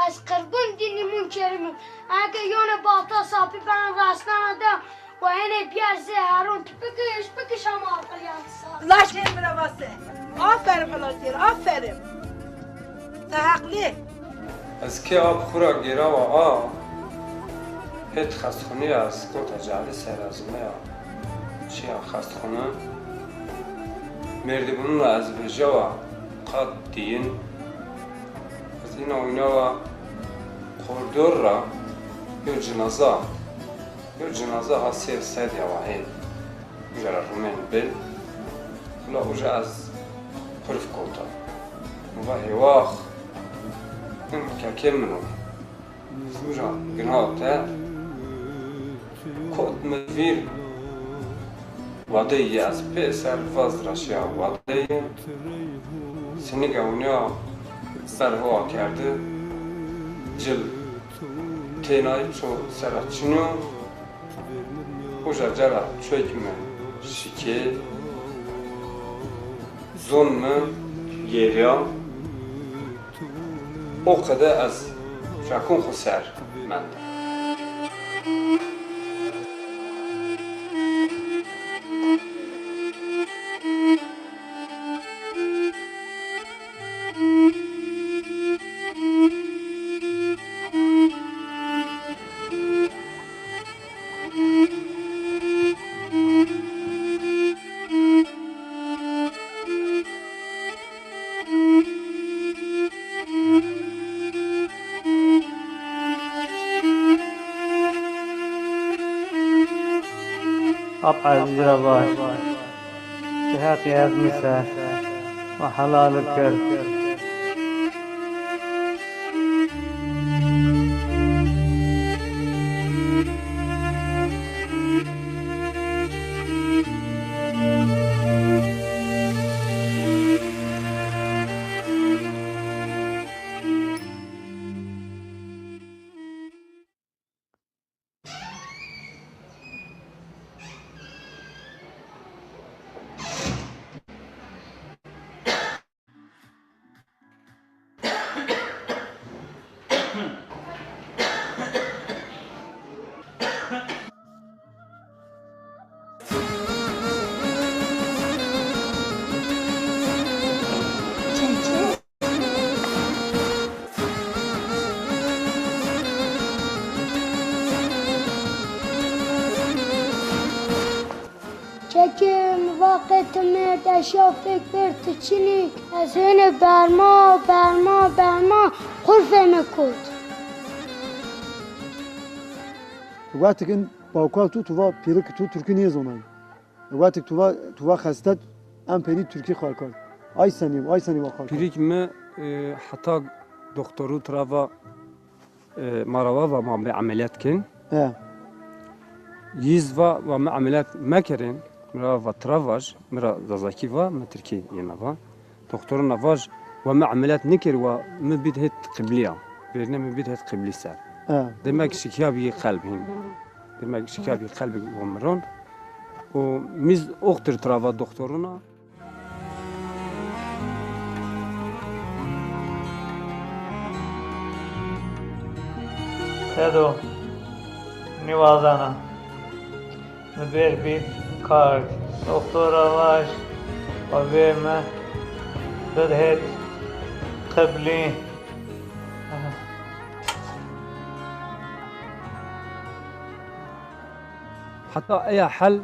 از قربون دینیمون کریمیم اگه یون باتا صافی برن راستان ده و اینه بیار زهرون بکش هم آقلیان سال لاش هل برا واسه آفرین فلاتیر آفرین تحقلی از که آب خورا گیرا و آ هت خستخونی از گوتا جعلی سر از میا چی خستخونه مردبونون را از بجا و قد دین از این آینا و خوردور را یو جنازه ها سیر سید یا واحد جرا رومین بل ولا اوجا از خرف کوتا و هواخ این که منو زوجا گناه تا کود مفیر وادی از پسر فاز رشیا وادی سنگاونیا سر هوا کرده جل تینای چو سرچینو اوجا جرا چوکمه شیکه زنمه گریا او قده از شکون خسر من أب عزيز رباش جهاتي أزمسة وحلال الكل Çekim vakitimi de şafik bir tüçilik. Seni berma kurfemi kut. وقتی که باوکال تو پیرک تو ترکی نیز اونای وقتی تو خستت ام پیری ترکی خال کرد ay seni vakal پیریک می حتی دکترو تراوا مروا و ما به عملیات کن یز و ما عملیات مکرین مرا و تراواج مرا زازاکی و ما ترکی ینا و دکتر نواج و ما عملیات نکر و ما بدهت قبلیه برنه ما بدهت قبلی سر demek şikâbi kalbin demek şikâbi kalbi umrun o biz oktur trava doktoruna Sedo Nivazana Müber bir kart Doktor Avaş Aveme Bedhet Kıbli حتی ایا حل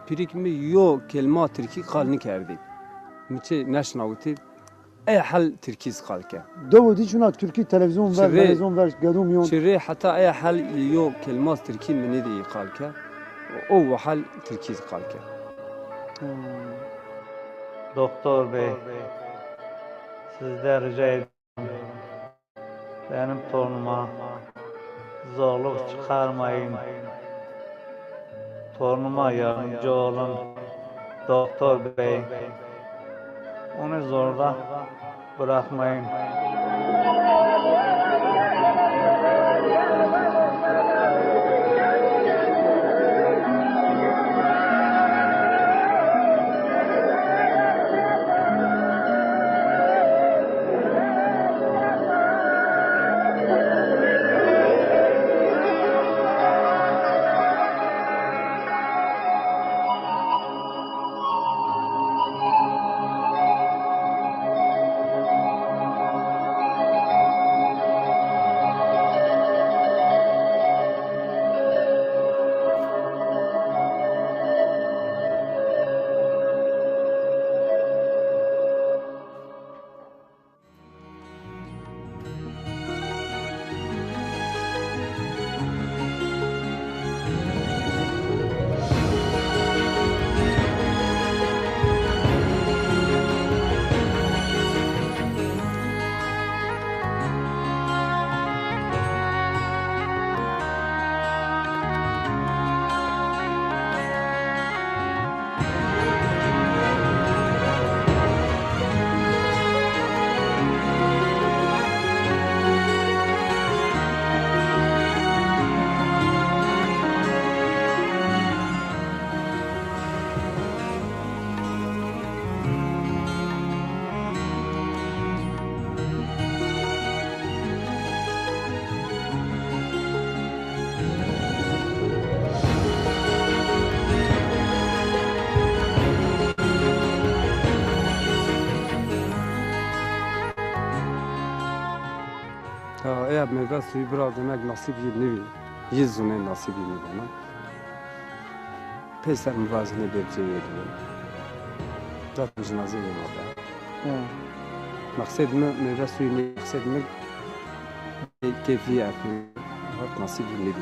پیریک می یو کلمات ترکی قال نکردی میشه نشناوتی ایا حل ترکیز قال که دو دی چون ترکی تلویزیون ور گدوم یون چری حتی ایا حل یو کلمات ترکی منی دی قال که او حل ترکیز قال که Doktor Bey sizden rica ediyorum benim torunuma zorluk çıkarmayın. Torunuma yardımcı olun Doktor Bey. Onu zorda bırakmayın. ایا میگه سوی برا demek nasip nevi yüzüne nasip nevi bana peser muvazene berceği ediyor zaten cenaze orada maksed mi meyve suyu maksed mi keyfiyat nasip nevi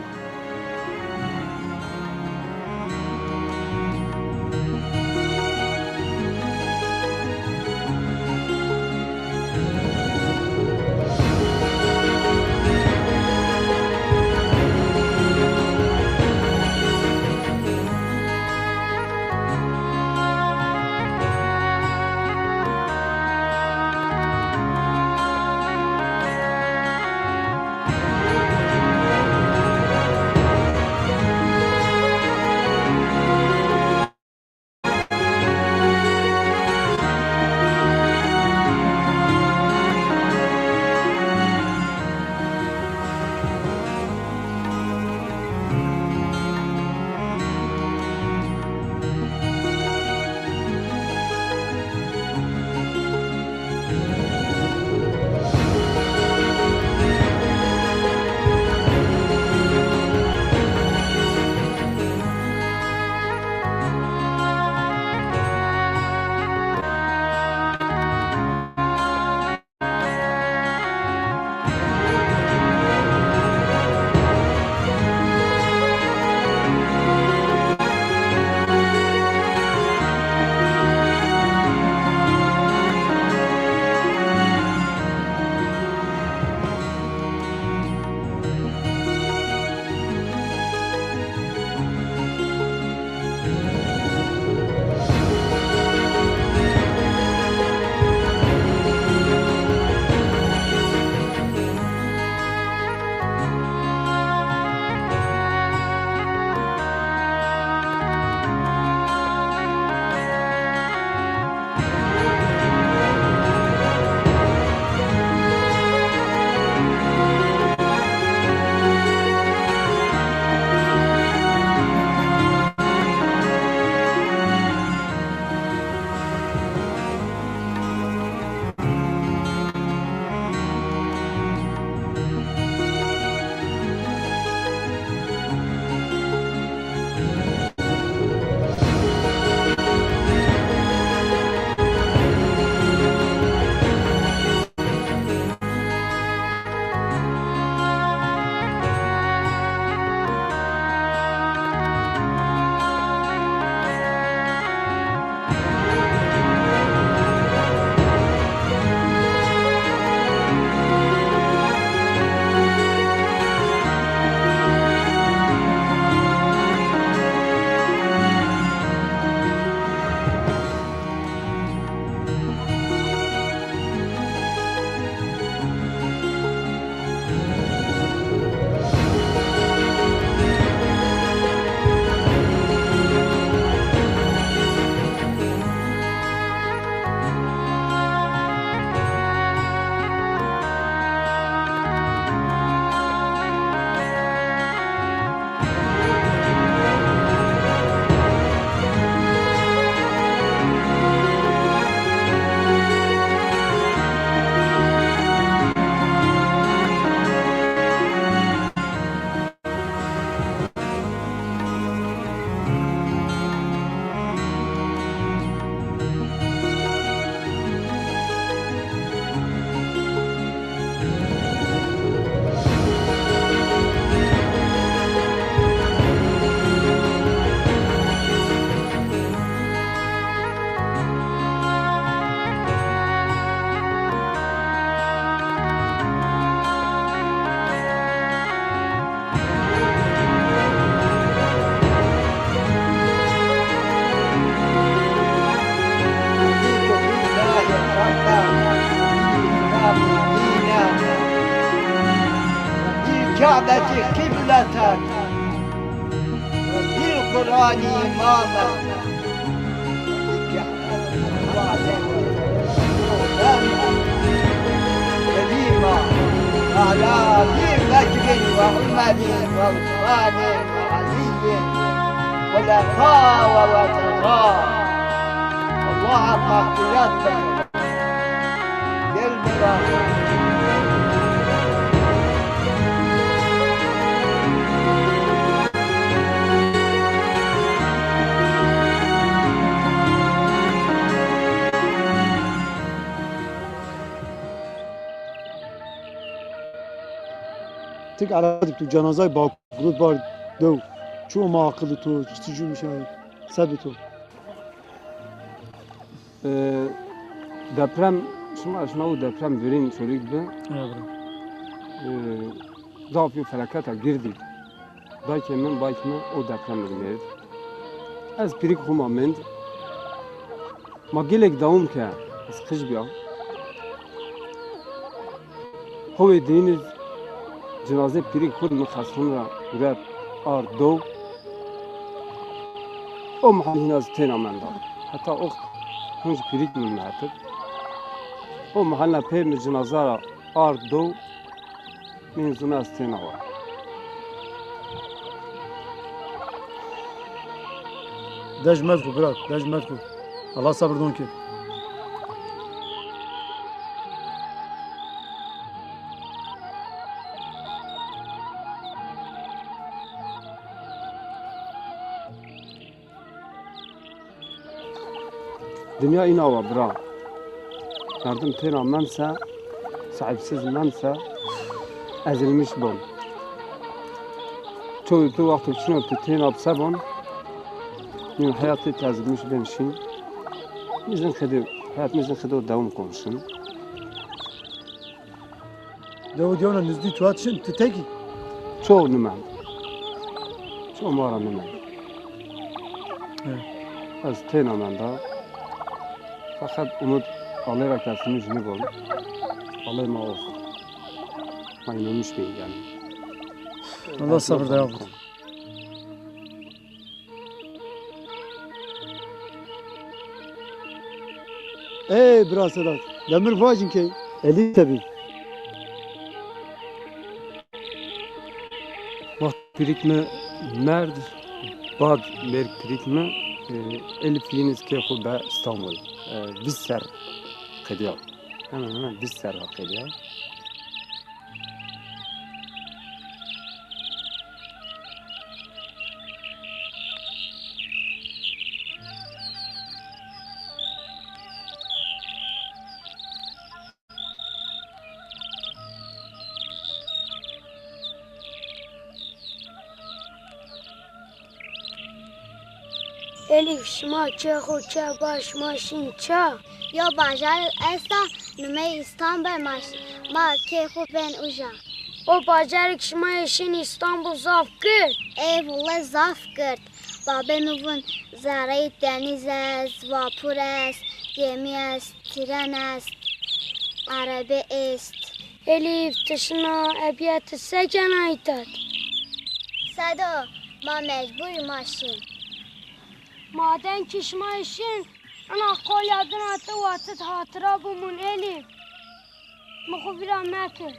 رانی ماما كريمة على بكر وعمر وعثمان وعلي والأخاوة وتراه الله مغفرتك للمراحل تك على تو جنازه باقود بار دو شو ما عقل تو تجو مشان ثبتو deprem şuna deprem verin çocuk be. Dafyo felakata girdi. Belki min o deprem verin. Az pirik huma mind. Ma gelek daum ke az kış biya. Hove deniz cenaze pirik khud mkhasuna rap ar do. O mahallin az tena manda. Hatta o هنج پیریک من معتب او محلنا پیم جنازه آر دو من زنا استیناوا دجمت کو برات دجمت کو الله صبر دون کی Dünya inava bra. Yardım tena mense, sahipsiz mense, ezilmiş bon. Çoğu tu vakti şunu tu tena bsebon, min hayatı tezilmiş benşin. Mizin khedi, hayatımızın khedi devam konuşun. دو دیونا نزدی تو هاتشن تتکی Çoğu nümen. Çoğu mara nümen. Az tena menda. Fakat umut Allah rakasını jini bol. Allah ma olsun. Ma inanmış bir yani. Allah sabır devam et. Ey bra Sedat, demir vacin ki eli tabi. Bak birikme merd bad berk birikme elif yeniz ki xu be İstanbul. Biz ser kediya. Hemen biz ser kediya. Elif şma çe xo çe baş maşin çe یا باجار استا نمی İstanbul ma ke xo ben uja. O bacarik şma işin İstanbul zaf kır. Eyvallah zaf kırd. Babamın zarai deniz است vapur است gemi است tren است arabe است. Elif tışına ebiyatı seken aytat. Sado ma mecbur maşin. Maden kişma işin ana kol yadın atı vatıt hatıra bumun Elif. Mıkubira mekir.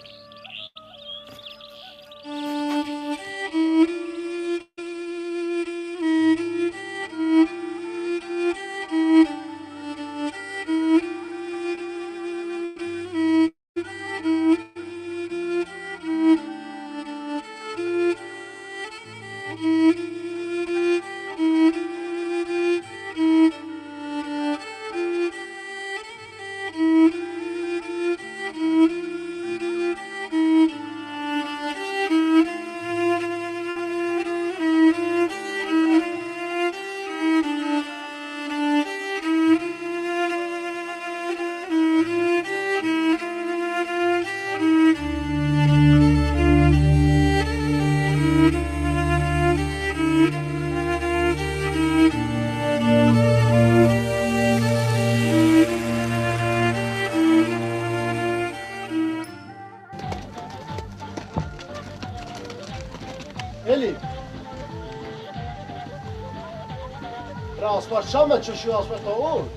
شام چشی آسمت اون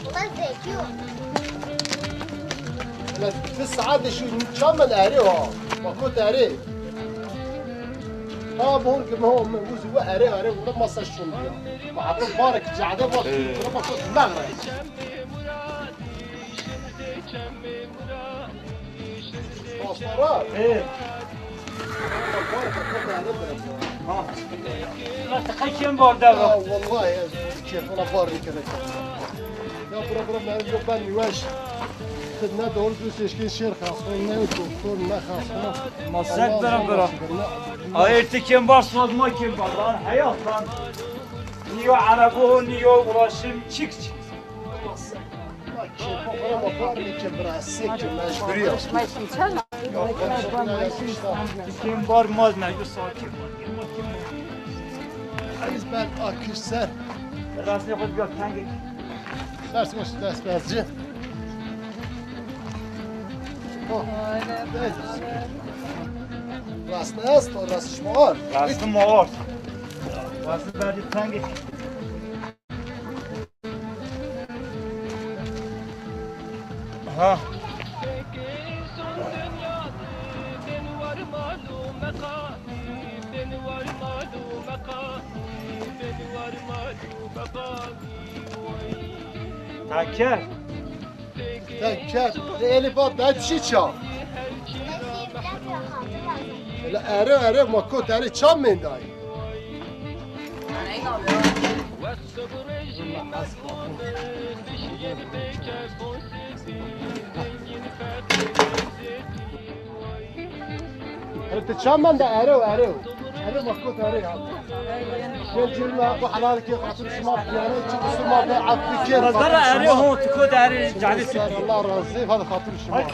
والله زيكيو انا في ساعات شو شام الاري ها ما كنت اري بقول كما هو موز هو اري ولا ما صشون وعطوا بارك جعده بس ما كنت المغرب ايه لا تخشم برده والله كيف انا بارك كذا يا برا ما يبان واش خدنا دور دوسيش كي شير خاصنا دكتور ما خاصنا ما سك برا ايرتي كم بارسمaz ما kim var lan hayat lan niyo arabo niyo ulaşım çık kim varmaz ne sakin عايز بقى اكسر راسي خد بيك تانجي درس مش درس بازجي راس ناس تو راس شمار راس مار راس بعد تانجي ها تاكر تاكر اللي بعد ده شي تشا لا اره ما كنت اره چام من دای انت چام من ده اره ما كنت اره شجرنا وحلال كي خاطر شما يعني تشوف شما بيعرف كيف نظر اره هو تكود اره جعل سيدي الله رزق هذا خاطر شما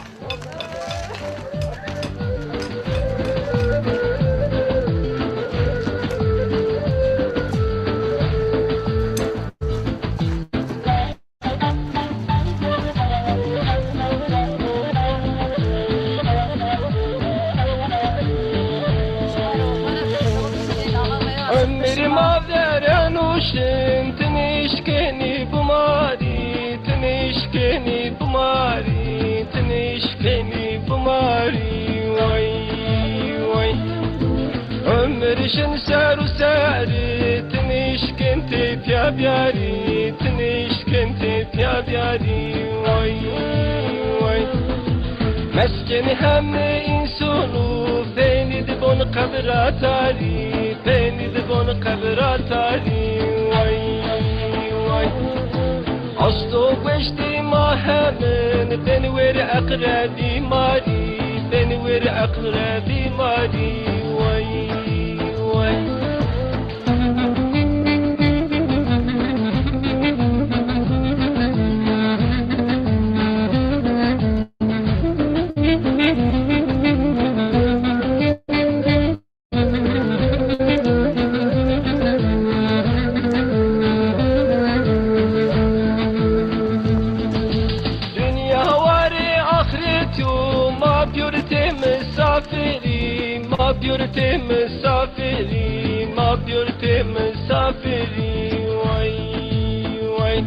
تنشكني بماري تنشكني بماري تنشكني بماري وي عمرشن سار وساري تنشكنتي يا بياري تنشكنتي يا بياري وي مسكن هم انسانو بيني دبون قبراتاري بيني دبون قبراتاري أصلو وشتي ما همن بين وير أقربي ماري بين وير أقربي ماري وي بيرتي مسافري ما بيرتي مسافري وي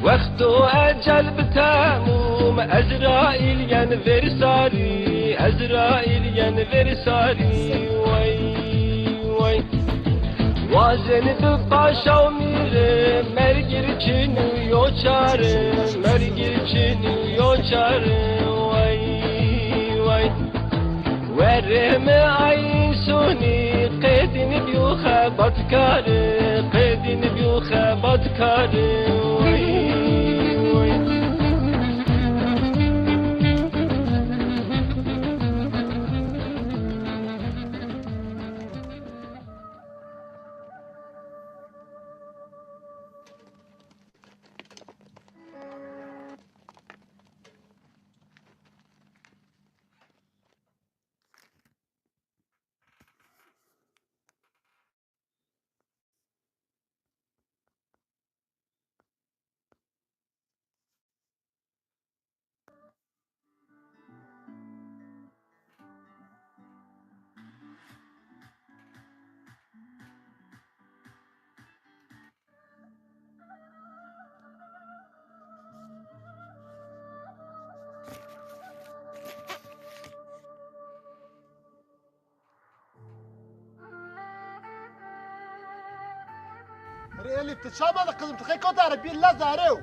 وقتو أجل بتاموم أزرائيل ينفرساري أزرائيل ينفرساري وي وازن بباشا وميري مرگير چنو يوچاري مرگير چنو يوچاري وي ورم عيسوني قيدن بيوخا بطكاري قيدن بيوخا بطكاري Elif tçamadı kızım tıkı kotarı bir la zareu.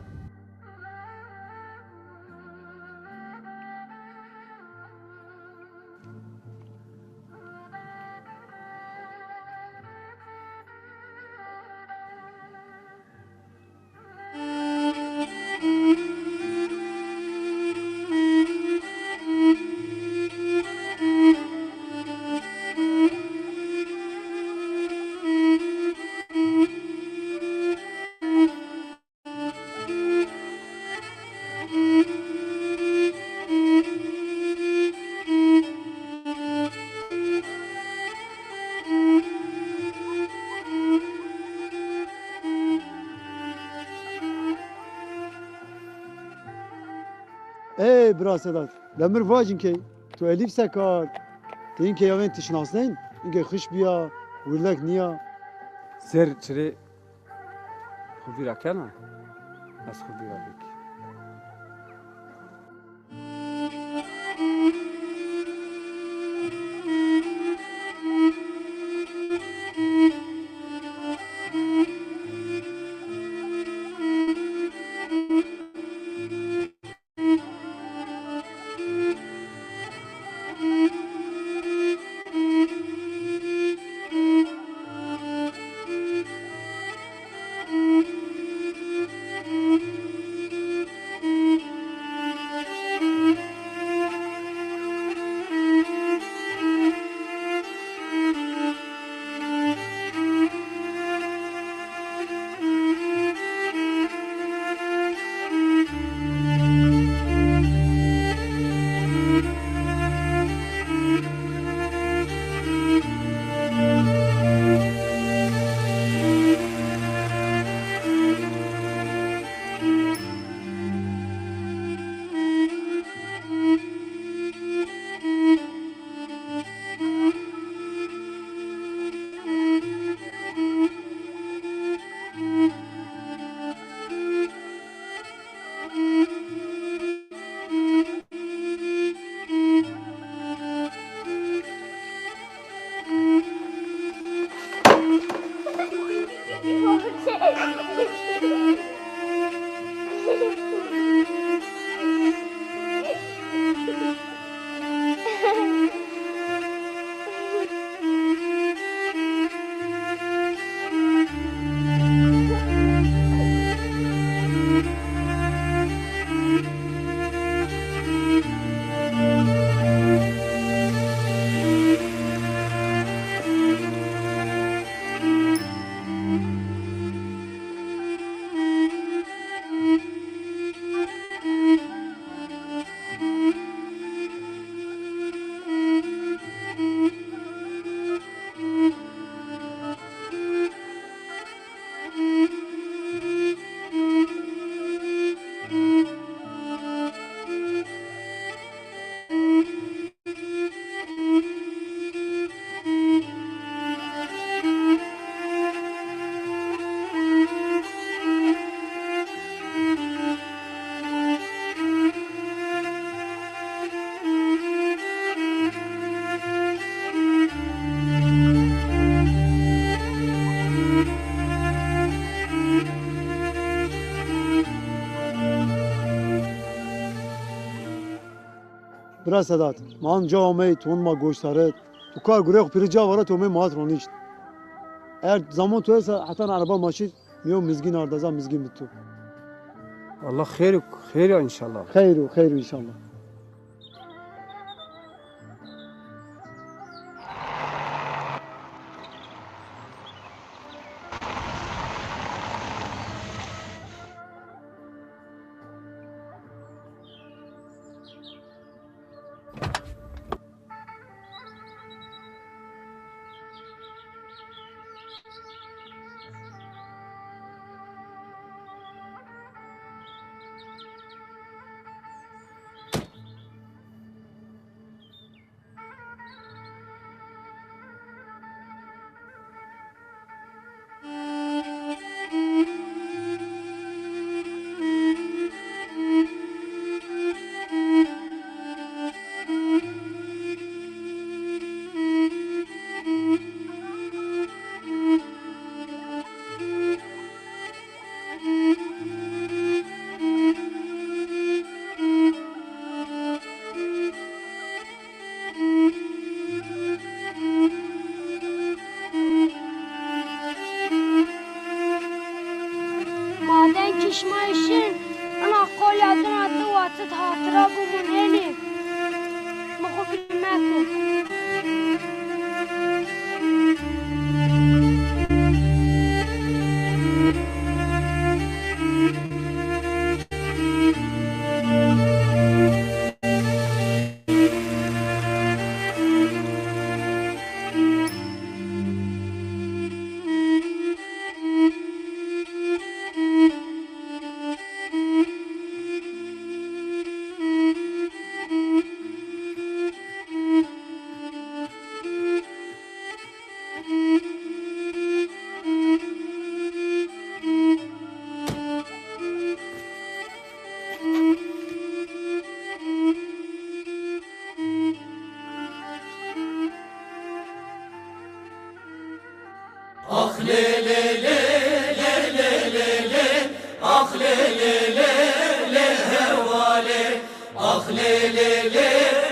Ey bra Sedat, lemir vajin ki tu elif sekar. Tin ki yaven tişnasneyn, inge kış biya, wirlek niya. Ser çire خوبی را کنه از خوبی را بگی Bra Sedat, man camey ton ma goştaret. Tu kar gurek pirca vara tu me maat ronişt. Eğer zaman tu esa hatan araba maşit miyo mizgin ardaza mizgin bitu. Allah خیر ya inşallah. Hayru inşallah. بعدين كش ما يشين أنا أقول يا دنا دوات هاترا بمنيني مخوف الماكل Ah le le le le le le le ah le le le le hevale ah le le le